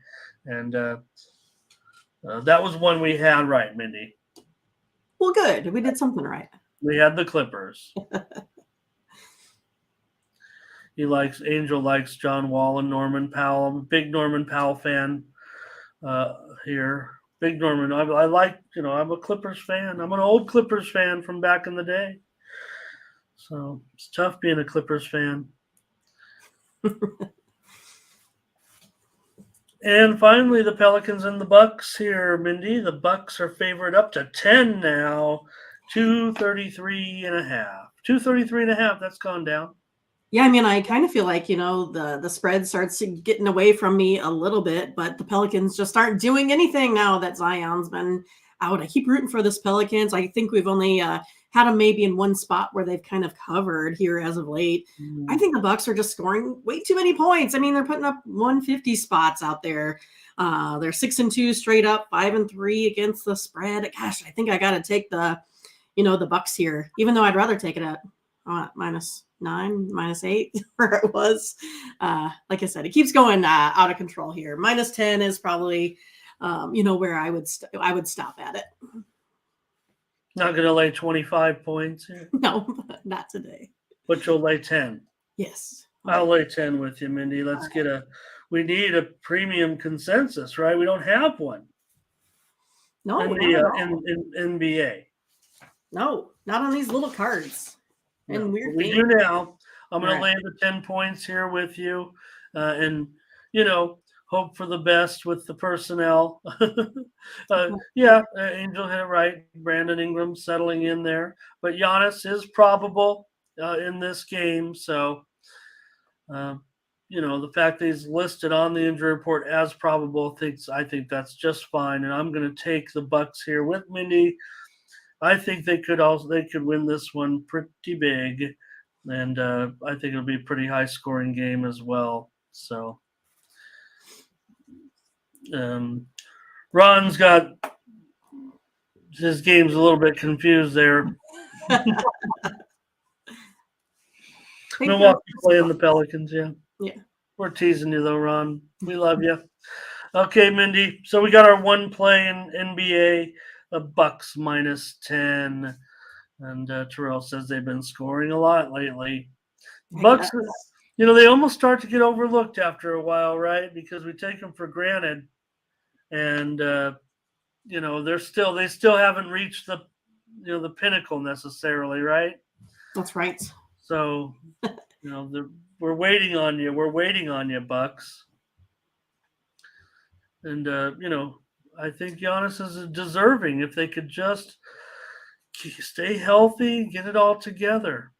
And that was one we had right, Mindy. Well, good. We did something right. We had the Clippers. Angel likes John Wall and Norman Powell. I'm a big Norman Powell fan here. Big Norman. I like, I'm a Clippers fan. I'm an old Clippers fan from back in the day. So it's tough being a Clippers fan. And finally, the Pelicans and the Bucks here, Mindy. The Bucks are favored up to 10 now. 233.5. 233.5. That's gone down. Yeah, I mean, I kind of feel like, the spread starts getting away from me a little bit, but the Pelicans just aren't doing anything now that Zion's been out. I keep rooting for this Pelicans. I think we've only had them maybe in one spot where they've kind of covered here as of late. I think the Bucks are just scoring way too many points. I mean, they're putting up 150 spots out there. They're 6-2 straight up, 5-3 against the spread. Gosh, I think I got to take the Bucks here, even though I'd rather take it at -9, -8, where it was. Like I said, it keeps going out of control here. -10 is probably, where I would stop at it. Not going to lay 25 points here? No, not today. But you'll lay 10? Yes. I'll lay 10 with you, Mindy. Let's get we need a premium consensus, right? We don't have one. No, in the NBA. No, not on these little cards. And we do now. I'm going to lay the 10 points here with you, and hope for the best with the personnel. Angel hit it right. Brandon Ingram settling in there, but Giannis is probable in this game. So, the fact that he's listed on the injury report as probable, I think that's just fine. And I'm going to take the Bucks here with Mindy. I think they could win this one pretty big, and I think it'll be a pretty high scoring game as well. So, Ron's got his game's a little bit confused there. Milwaukee playing the Pelicans, yeah. We're teasing you though, Ron. We love you. Okay, Mindy. So we got our one play in NBA. Bucks -10, and Terrell says they've been scoring a lot lately. Bucks, they almost start to get overlooked after a while, right? Because we take them for granted, and they still haven't reached the pinnacle necessarily, right? That's right. So, we're waiting on you. We're waiting on you, Bucks, and I think Giannis is deserving if they could just stay healthy, get it all together.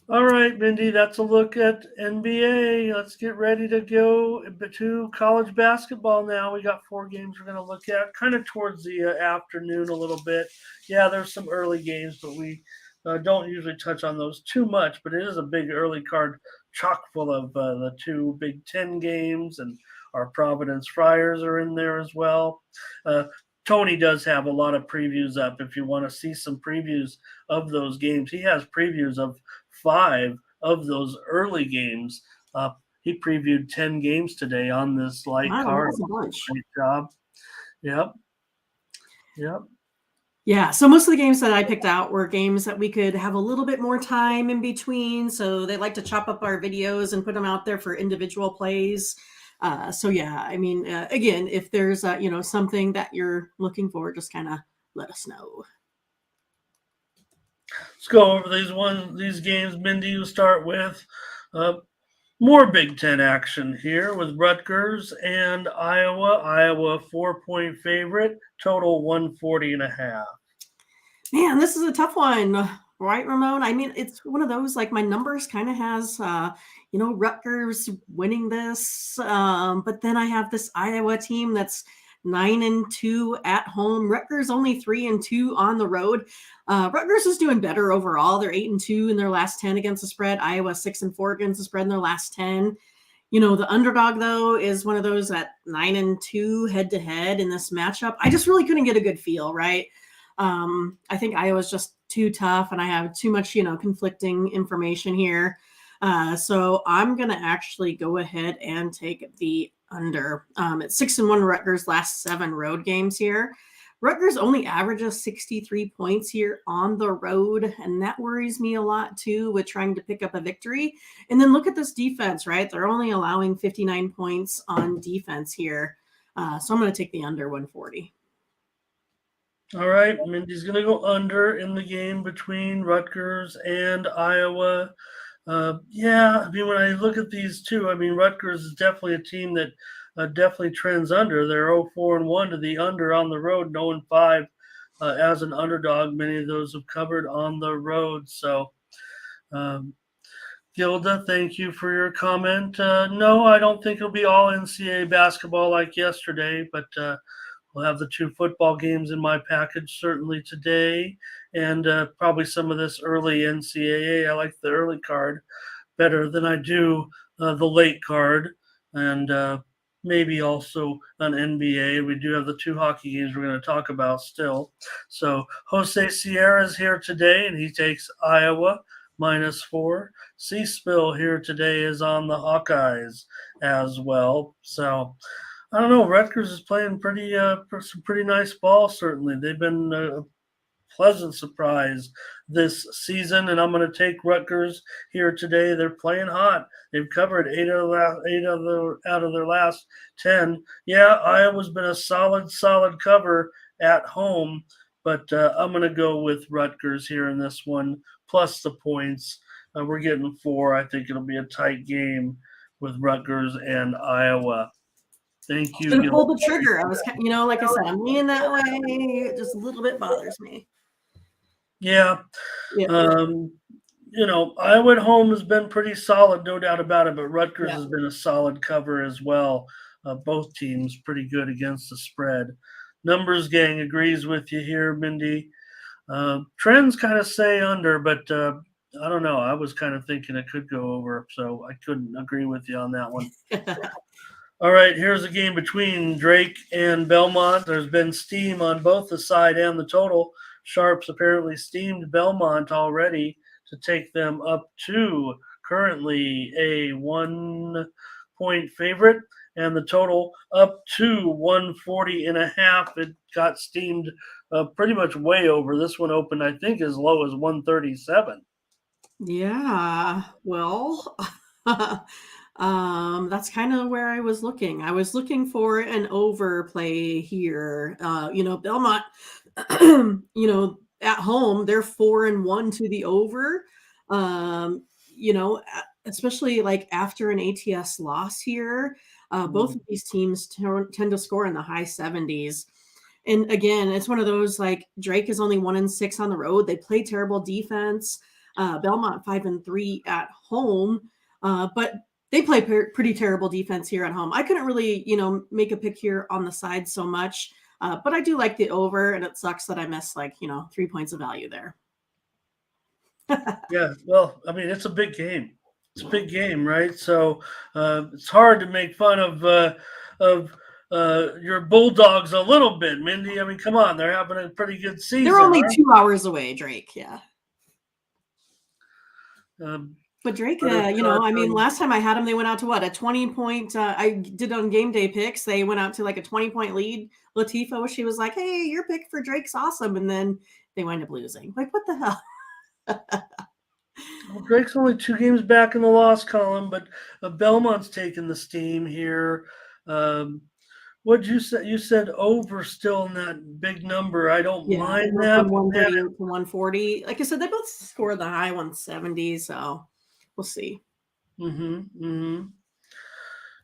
All right, Mindy, that's a look at NBA. Let's get ready to go to college basketball now. We got 4 games we're going to look at, kind of towards the afternoon a little bit. Yeah, there's some early games, but we don't usually touch on those too much. But it is a big early card chock full of the 2 Big Ten games, and our Providence Friars are in there as well. Tony does have a lot of previews up. If you want to see some previews of those games, he has previews of 5 of those early games. He previewed 10 games today on this light card. Great job. Yep. Yeah, so most of the games that I picked out were games that we could have a little bit more time in between. So they like to chop up our videos and put them out there for individual plays. So yeah, I mean, again, if there's something that you're looking for, just kind of let us know. Let's go over these games. Mindy, you start with more Big Ten action here with Rutgers and Iowa. Iowa 4-point favorite, total 140.5. Man, this is a tough one. Right, Ramon? I mean, it's one of those, like, my numbers kind of has, Rutgers winning this. But then I have this Iowa team that's 9-2 at home. Rutgers only 3-2 on the road. Rutgers is doing better overall. They're 8-2 in their last 10 against the spread. Iowa 6-4 against the spread in their last 10. The underdog, though, is one of those at 9-2 head to head in this matchup. I just really couldn't get a good feel, right? I think Iowa's just too tough, and I have too much, conflicting information here. So I'm going to actually go ahead and take the under. It's 6-1 Rutgers' last 7 road games here. Rutgers only averages 63 points here on the road, and that worries me a lot too with trying to pick up a victory. And then look at this defense, right? They're only allowing 59 points on defense here. So I'm going to take the under 140. All right, Mindy's going to go under in the game between Rutgers and Iowa. Yeah, I mean, when I look at these two, I mean, Rutgers is definitely a team that definitely trends under. They're 0-4-1 to the under on the road, 0-5 as an underdog. Many of those have covered on the road. So, um, Gilda, thank you for your comment. No, I don't think it'll be all NCAA basketball like yesterday, but we'll have the 2 football games in my package certainly today, and probably some of this early NCAA. I like the early card better than I do the late card, and maybe also an NBA. We do have the 2 hockey games we're going to talk about still. So Jose Sierra is here today, and he takes Iowa -4. C-Spill here today is on the Hawkeyes as well. So I don't know. Rutgers is playing some pretty nice ball. Certainly, they've been a pleasant surprise this season, and I'm going to take Rutgers here today. They're playing hot. They've covered out of their last 10. Yeah, Iowa's been a solid cover at home, but I'm going to go with Rutgers here in this one, plus the points. We're getting 4. I think it'll be a tight game with Rutgers and Iowa. Thank you, Gonna Gil. pull the trigger. I was, like I said, I'm leaning that way. It just a little bit bothers me. Yeah. Yeah. Iowa at home has been pretty solid, no doubt about it, but Rutgers Yeah. has been a solid cover as well. Both teams pretty good against the spread. Numbers Gang agrees with you here, Mindy. Trends kind of say under, but I don't know. I was kind of thinking it could go over, so I couldn't agree with you on that one. All right, here's a game between Drake and Belmont. There's been steam on both the side and the total. Sharps apparently steamed Belmont already to take them up to currently a 1-point favorite, and the total up to 140.5. It got steamed pretty much way over. This one opened, I think, as low as 137. Yeah. Well, that's kind of where I was looking. I was looking for an overplay here. Belmont, at home, they're 4-1 to the over. Especially like after an ATS loss here, both of these teams tend to score in the high 70s. And again, it's one of those like Drake is only 1-6 on the road. They play terrible defense. Belmont 5-3 at home, but they play pretty terrible defense here at home. I couldn't really, make a pick here on the side so much, but I do like the over, and it sucks that I missed 3 points of value there. Yeah, well, I mean, it's a big game. It's a big game, right? So it's hard to make fun of your Bulldogs a little bit, Mindy. I mean, come on, they're having a pretty good season. They're only right? 2 hours away, Drake. Yeah. But Drake, last time I had them, they went out to what, a 20-point. I did on game day picks. They went out to like a 20-point lead. Latifah, she was like, "Hey, your pick for Drake's awesome," and then they wind up losing. Like, what the hell? Well, Drake's only 2 games back in the loss column, but Belmont's taking the steam here. What'd you say? You said over still in that big number. I don't mind that. From 138 to 140. Like I said, they both score the high 170s, so we'll see.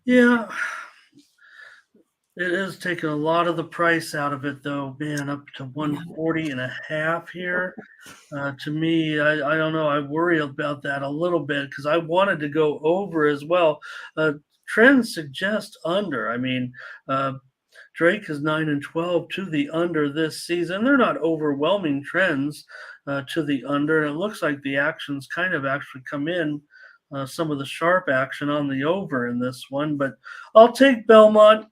Yeah. It is taking a lot of the price out of it, though, man, up to Yeah. 140 and a half here. To me, I don't know. I worry about that a little bit because I wanted to go over as well. Trends suggest under. I mean, uh, Drake is 9-12 to the under this season. They're not overwhelming trends to the under. And it looks like the actions kind of actually come in. Some of the sharp action on the over in this one, but I'll take Belmont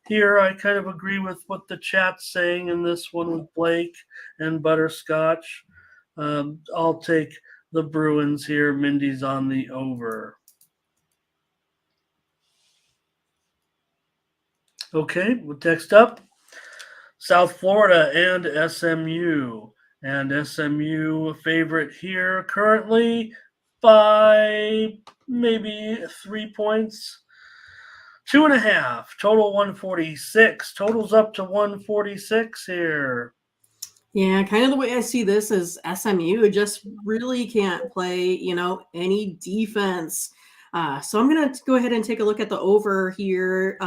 here. I kind of agree with what the chat's saying in this one with Blake and Butterscotch. I'll take the Bruins here. Mindy's on the over. Okay, well, next up, South Florida and SMU. And SMU favorite here currently by maybe 3 points. 2.5. Total 146. Totals up to 146 here. Yeah, kind of the way I see this is SMU just really can't play, any defense. So I'm gonna go ahead and take a look at the over here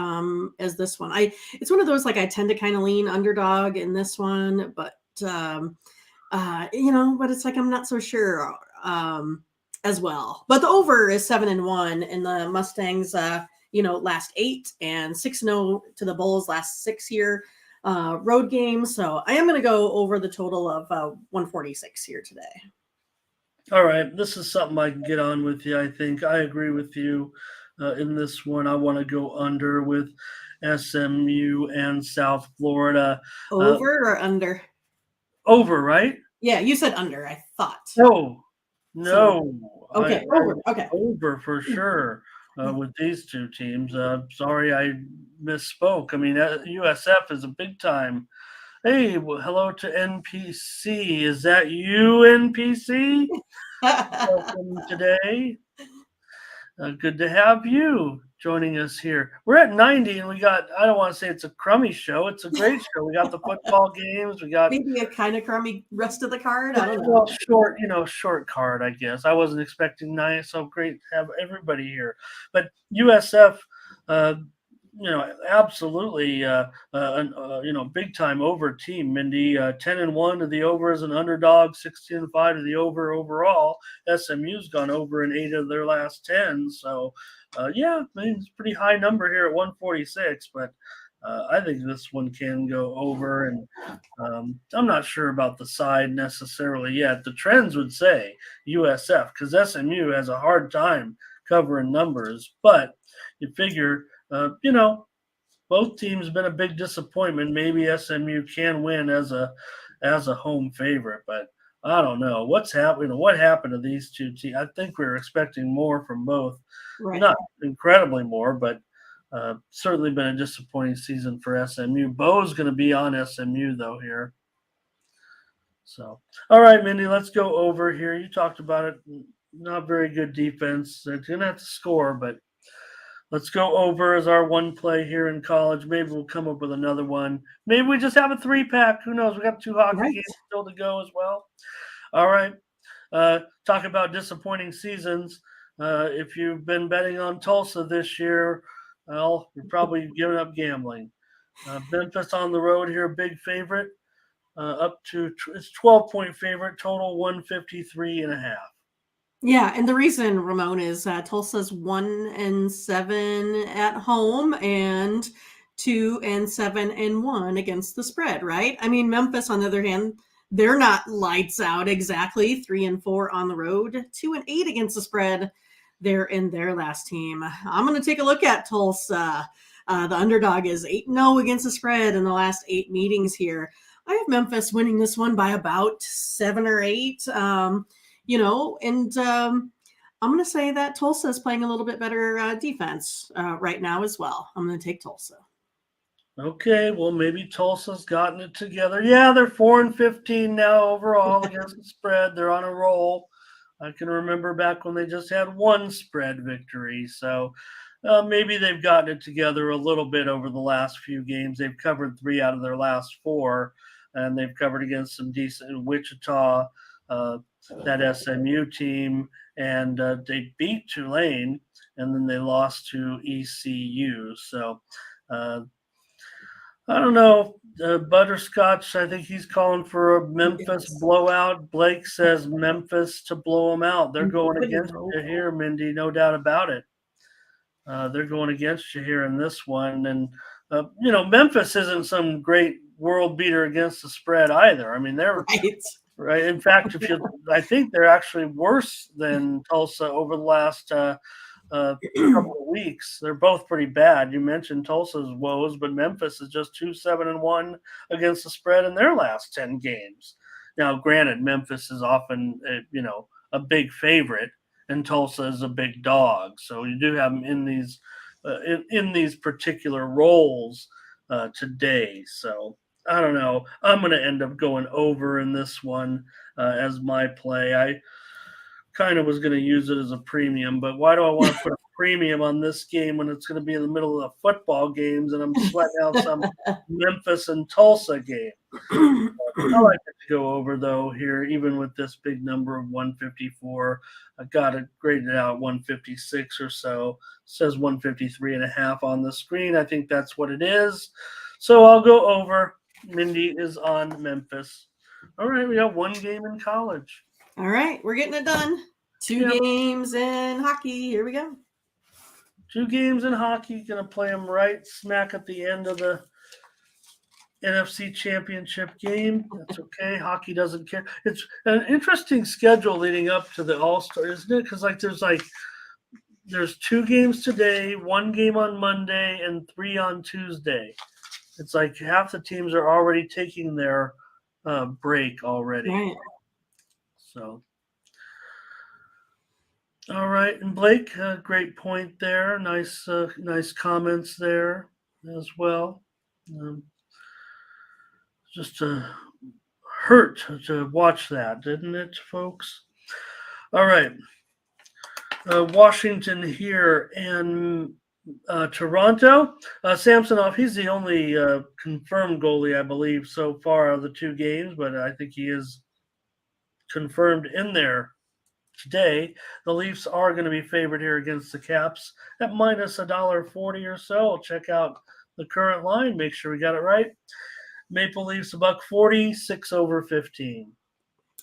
as this one. It's one of those like I tend to kind of lean underdog in this one, but but it's like I'm not so sure as well. But the over is 7-1, and the Mustangs, last 8 and 6-0 to the Bulls last 6 here road games. So I am going to go over the total of 146 here today. All right, this is something I can get on with you. I think I agree with you in this one. I want to go under with SMU and South Florida. Over or under? Over, right? Yeah, you said under, I thought. No, So, no. okay, over. Okay. Over for sure with these two teams. Sorry, I misspoke. I mean, USF is a big time. Hey, well, hello to NPC. Is that you, NPC? Welcome today. Good to have you joining us here. We're at 90, and I don't want to say it's a crummy show. It's a great show. We got the football games. We got maybe a kind of crummy rest of the card. I don't know. well, short card, I guess. I wasn't expecting 9, so great to have everybody here. But USF, uh, absolutely, big time over team. Mindy, 10-1 to the over as an underdog, 16-5 to the over overall. SMU's gone over in 8 of their last 10. So, yeah, I mean, it's a pretty high number here at 146, but I think this one can go over, and I'm not sure about the side necessarily yet. The trends would say USF because SMU has a hard time covering numbers, but you figure, both teams have been a big disappointment. Maybe SMU can win as a home favorite, but I don't know what's happening. What happened to these two teams? I think we were expecting more from both, Right. not incredibly more, but certainly been a disappointing season for SMU. Bo's going to be on SMU though here. So, all right, Mindy, let's go over here. You talked about it. Not very good defense. They're going to have to score, but let's go over as our one play here in college. Maybe we'll come up with another one. Maybe we just have a 3-pack. Who knows? We got 2 hockey games still to go as well. All right. Talk about disappointing seasons. If you've been betting on Tulsa this year, well, you're probably giving up gambling. Memphis on the road here, big favorite. Up to it's 12-point favorite, total 153.5. Yeah, and the reason, Ramon, is Tulsa's 1-7 at home and 2-7-1 against the spread, right? I mean, Memphis, on the other hand, they're not lights out exactly. 3-4 on the road, 2-8 against the spread. They're in their last team. I'm going to take a look at Tulsa. The underdog is 8-0 against the spread in the last 8 meetings here. I have Memphis winning this one by about 7 or 8. I'm going to say that Tulsa is playing a little bit better defense right now as well. I'm going to take Tulsa. Okay, well, maybe Tulsa's gotten it together. Yeah, they're 4-15 now overall against the spread. They're on a roll. I can remember back when they just had 1 spread victory. So maybe they've gotten it together a little bit over the last few games. They've covered 3 out of their last 4, and they've covered against some decent Wichita, that SMU team, and they beat Tulane, and then they lost to ECU. So I don't know. Butterscotch, I think he's calling for a Memphis Yes. blowout. Blake says Memphis to blow them out. They're going Good against no. you here, Mindy, no doubt about it. They're going against you here in this one. And, Memphis isn't some great world beater against the spread either. I mean, they're Right. right. In fact, I think they're actually worse than Tulsa over the last couple of weeks. They're both pretty bad. You mentioned Tulsa's woes, but Memphis is just 2-7-1 against the spread in their last 10 games. Now, granted, Memphis is often a big favorite, and Tulsa is a big dog. So you do have them in these particular roles today. So I don't know. I'm going to end up going over in this one as my play. I kind of was going to use it as a premium, but why do I want to put a premium on this game when it's going to be in the middle of the football games and I'm sweating out some Memphis and Tulsa game? I like it to go over though here, even with this big number of 154. I got it graded out 156 or so. It says 153.5 on the screen. I think that's what it is. So I'll go over. Mindy is on Memphis. All right, we got one game in college. All right, we're getting it done. Two games in hockey. Here we go. 2 games in hockey. Going to play them right smack at the end of the NFC Championship game. That's okay. Hockey doesn't care. It's an interesting schedule leading up to the All-Star, isn't it? Because there's 2 games today, 1 game on Monday, and 3 on Tuesday. It's like half the teams are already taking their break already. Right. So, all right, and Blake, great point there. Nice comments there as well. Just hurt to watch that, didn't it, folks? All right, Washington here and Toronto. Samsonov, he's the only confirmed goalie, I believe, so far of the 2 games, but I think he is confirmed in there today. The Leafs are going to be favored here against the Caps at minus $1.40 or so. I'll check out the current line, make sure we got it right. Maple Leafs $1.40, 6 over 15.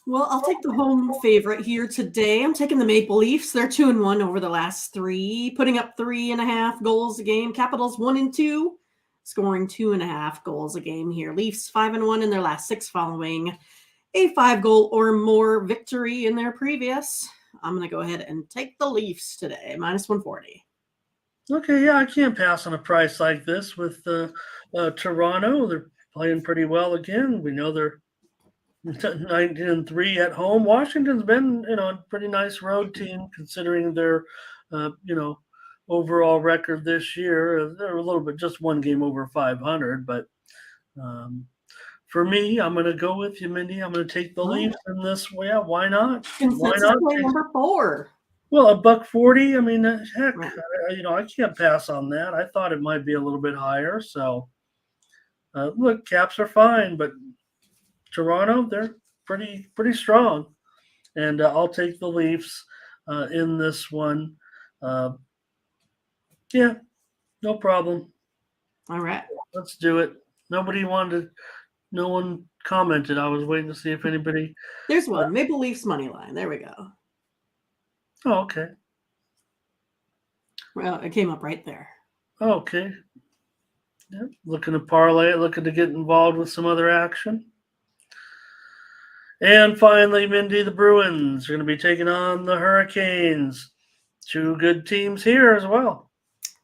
Well, I'll take the home favorite here today. I'm taking the Maple Leafs. They're 2-1 over the last 3, putting up 3.5 goals a game. Capitals 1-2, scoring 2.5 goals a game here. Leafs 5-1 in their last 6 following a 5-goal or more victory in their previous. I'm going to go ahead and take the Leafs today, minus 140. Okay, yeah, I can't pass on a price like this with Toronto. They're playing pretty well again. We know they're 19-3 at home. Washington's been, a pretty nice road team considering their, overall record this year. They're a little bit just 1 game over 500, but for me, I'm going to go with you, Mindy. I'm going to take the Leafs in this. Well, yeah, why not? Why not? Number 4. Well, $1.40. I mean, heck, Right. I can't pass on that. I thought it might be a little bit higher. So, look, Caps are fine, but Toronto, they're pretty strong, and I'll take the Leafs in this one. Yeah, no problem. All right, let's do it. No one commented. I was waiting to see if anybody. There's one. Maple Leafs money line. There we go. Oh, okay. Well, it came up right there. Okay. Yep. Looking to parlay it, looking to get involved with some other action. And finally, Mindy, the Bruins are going to be taking on the Hurricanes. 2 good teams here as well.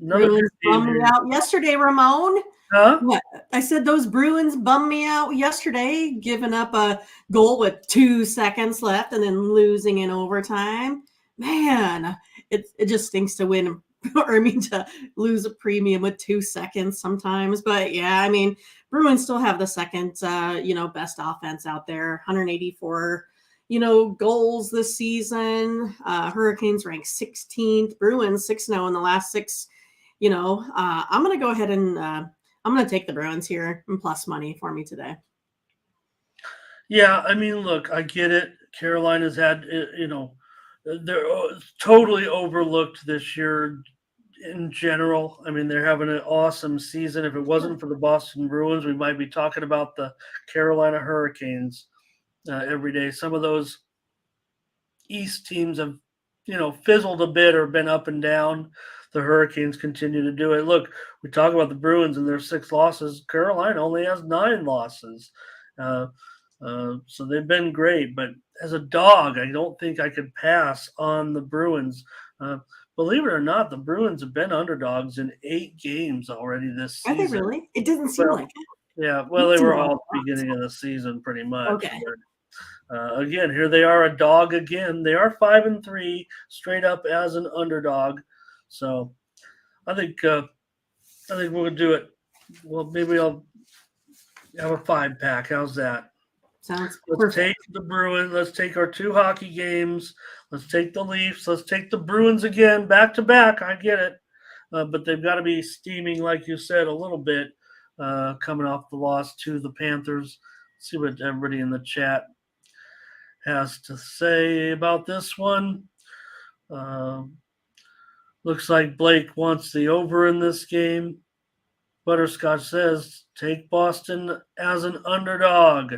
Another Bruins good team bummed me out yesterday, Ramon. Huh? What? I said those Bruins bummed me out yesterday, giving up a goal with 2 seconds left and then losing in overtime. Man, it just stinks to win to lose a premium with 2 seconds sometimes. But yeah, I mean, Bruins still have the second, best offense out there, 184, goals this season. Hurricanes ranked 16th, Bruins 6-0 in the last 6. I'm going to go ahead and I'm going to take the Bruins here and plus money for me today. Yeah, I mean, look, I get it. Carolina's had, they're totally overlooked this year in general. I mean, they're having an awesome season. If it wasn't for the Boston Bruins, we might be talking about the Carolina Hurricanes every day. Some of those East teams have, fizzled a bit or been up and down. The Hurricanes continue to do it. Look, we talk about the Bruins and their 6 losses. Carolina only has 9 losses. So they've been great. But as a dog, I don't think I could pass on the Bruins. Believe it or not, the Bruins have been underdogs in 8 games already this Are they season. really? It doesn't seem like it. Yeah, well, they were all at the beginning of the season pretty much. Okay. But, again, here they are, a dog again. They are 5-3, straight up as an underdog. So I think we're gonna do it. Well, maybe I'll have a 5-pack. How's that? Sounds Let's perfect. take the Bruins. Let's take our 2 hockey games. Let's take the Leafs. Let's take the Bruins again, back to back. I get it, but they've got to be steaming, like you said, a little bit, coming off the loss to the Panthers. Let's see what everybody in the chat has to say about this one. Looks like Blake wants the over in this game. Butterscotch says, take Boston as an underdog.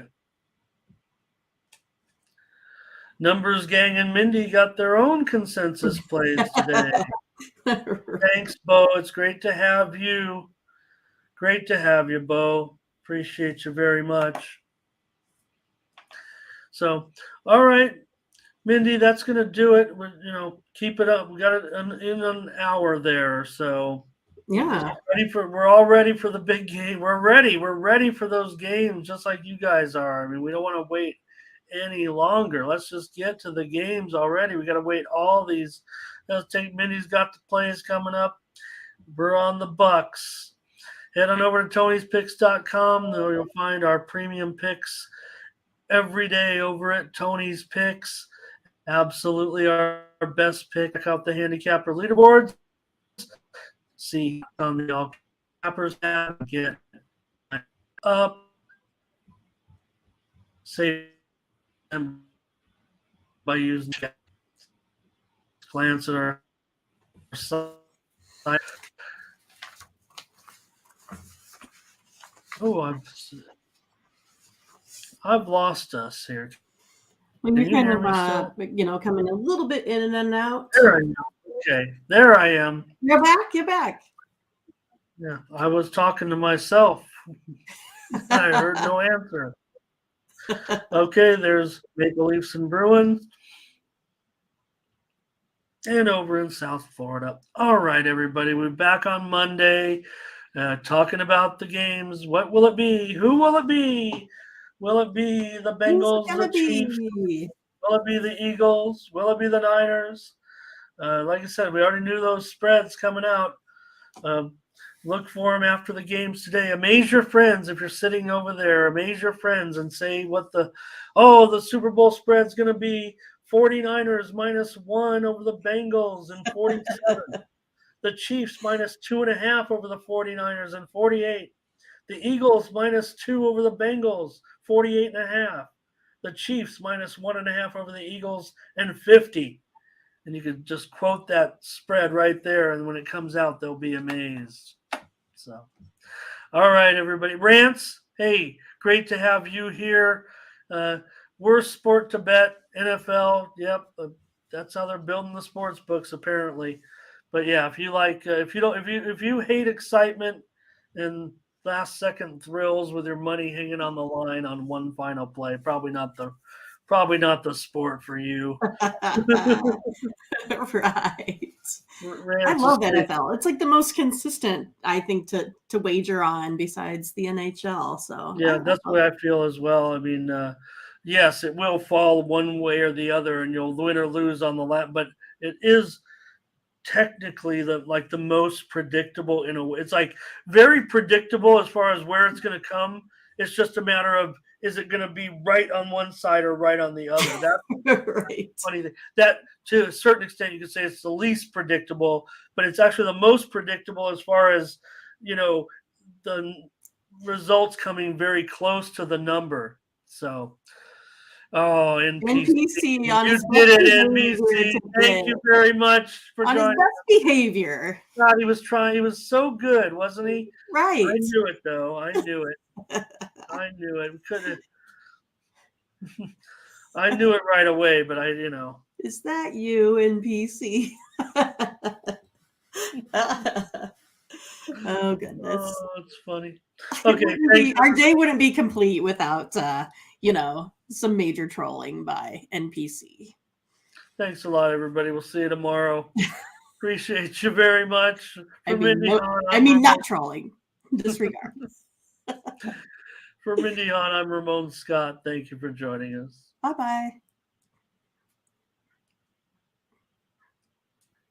Numbers Gang and Mindy got their own consensus plays today. Thanks, Bo. It's great to have you. Great to have you, Bo. Appreciate you very much. So, all right, Mindy, that's going to do it. Keep it up. We got it in an hour there. So, yeah. We're all ready for the big game. We're ready. We're ready for those games, just like you guys are. I mean, we don't want to wait any longer. Let's just get to the games already. We got to wait all these. Let's take Mindy's got the plays coming up. We're on the Bucks. Head on over to Tony'sPicks.com. There you'll find our premium picks every day over at Tony's Picks. Absolutely our best pick. Check out the handicapper leaderboards. See on the All Cappers app. Get up. Save them by using chat. Glance at our site. Oh, I've lost us here. When you're Can you kind hear me of, coming a little bit in and out. There I am. Okay, there I am. You're back. You're back. Yeah, I was talking to myself. I heard no answer. Okay, there's Maple Leafs and Bruins. And over in South Florida. All right, everybody. We're back on Monday talking about the games. What will it be? Who will it be? Will it be the Bengals, the Chiefs? Will it be the Eagles? Will it be the Niners? Like I said, we already knew those spreads coming out. Look for them after the games today. Amaze your friends if you're sitting over there. Amaze your friends and say what the Super Bowl spread's going to be. 49ers -1 over the Bengals and 47. The Chiefs -2.5 over the 49ers and 48. The Eagles -2 over the Bengals, 48.5. The Chiefs -1.5 over the Eagles and 50. And you could just quote that spread right there, and when it comes out, they'll be amazed. So, all right, everybody. Rance, hey, great to have you here. Worst sport to bet, NFL. Yep, that's how they're building the sports books, apparently. But yeah, if you like, if you hate excitement and last second thrills with your money hanging on the line on one final play, probably not the sport for you. Right. I love NFL. It's like the most consistent, I think, to wager on besides the NHL. So yeah, that's the way I feel as well. I mean, yes, it will fall one way or the other, and you'll win or lose on the lap, but it is technically the most predictable in a way. It's like very predictable as far as where it's going to come. It's just a matter of, is it going to be right on one side or right on the other? That's right. Funny thing. That, to a certain extent, you could say it's the least predictable, but it's actually the most predictable as far as, the results coming very close to the number. So, Oh, NPC. NPC on You his did best it, behavior NBC. today. Thank you very much for On his joining. best behavior. God, he was trying. He was so good, wasn't he? Right. I knew it, though. I knew it. I knew it. We could have. I knew it right away, but Is that you, NPC? Oh goodness. Oh, it's funny. Okay, thanks. Our day wouldn't be complete without some major trolling by NPC. Thanks a lot, everybody. We'll see you tomorrow. Appreciate you very much. Not trolling. Disregard. For Mindy Hahn, I'm Ramon Scott. Thank you for joining us. Bye-bye.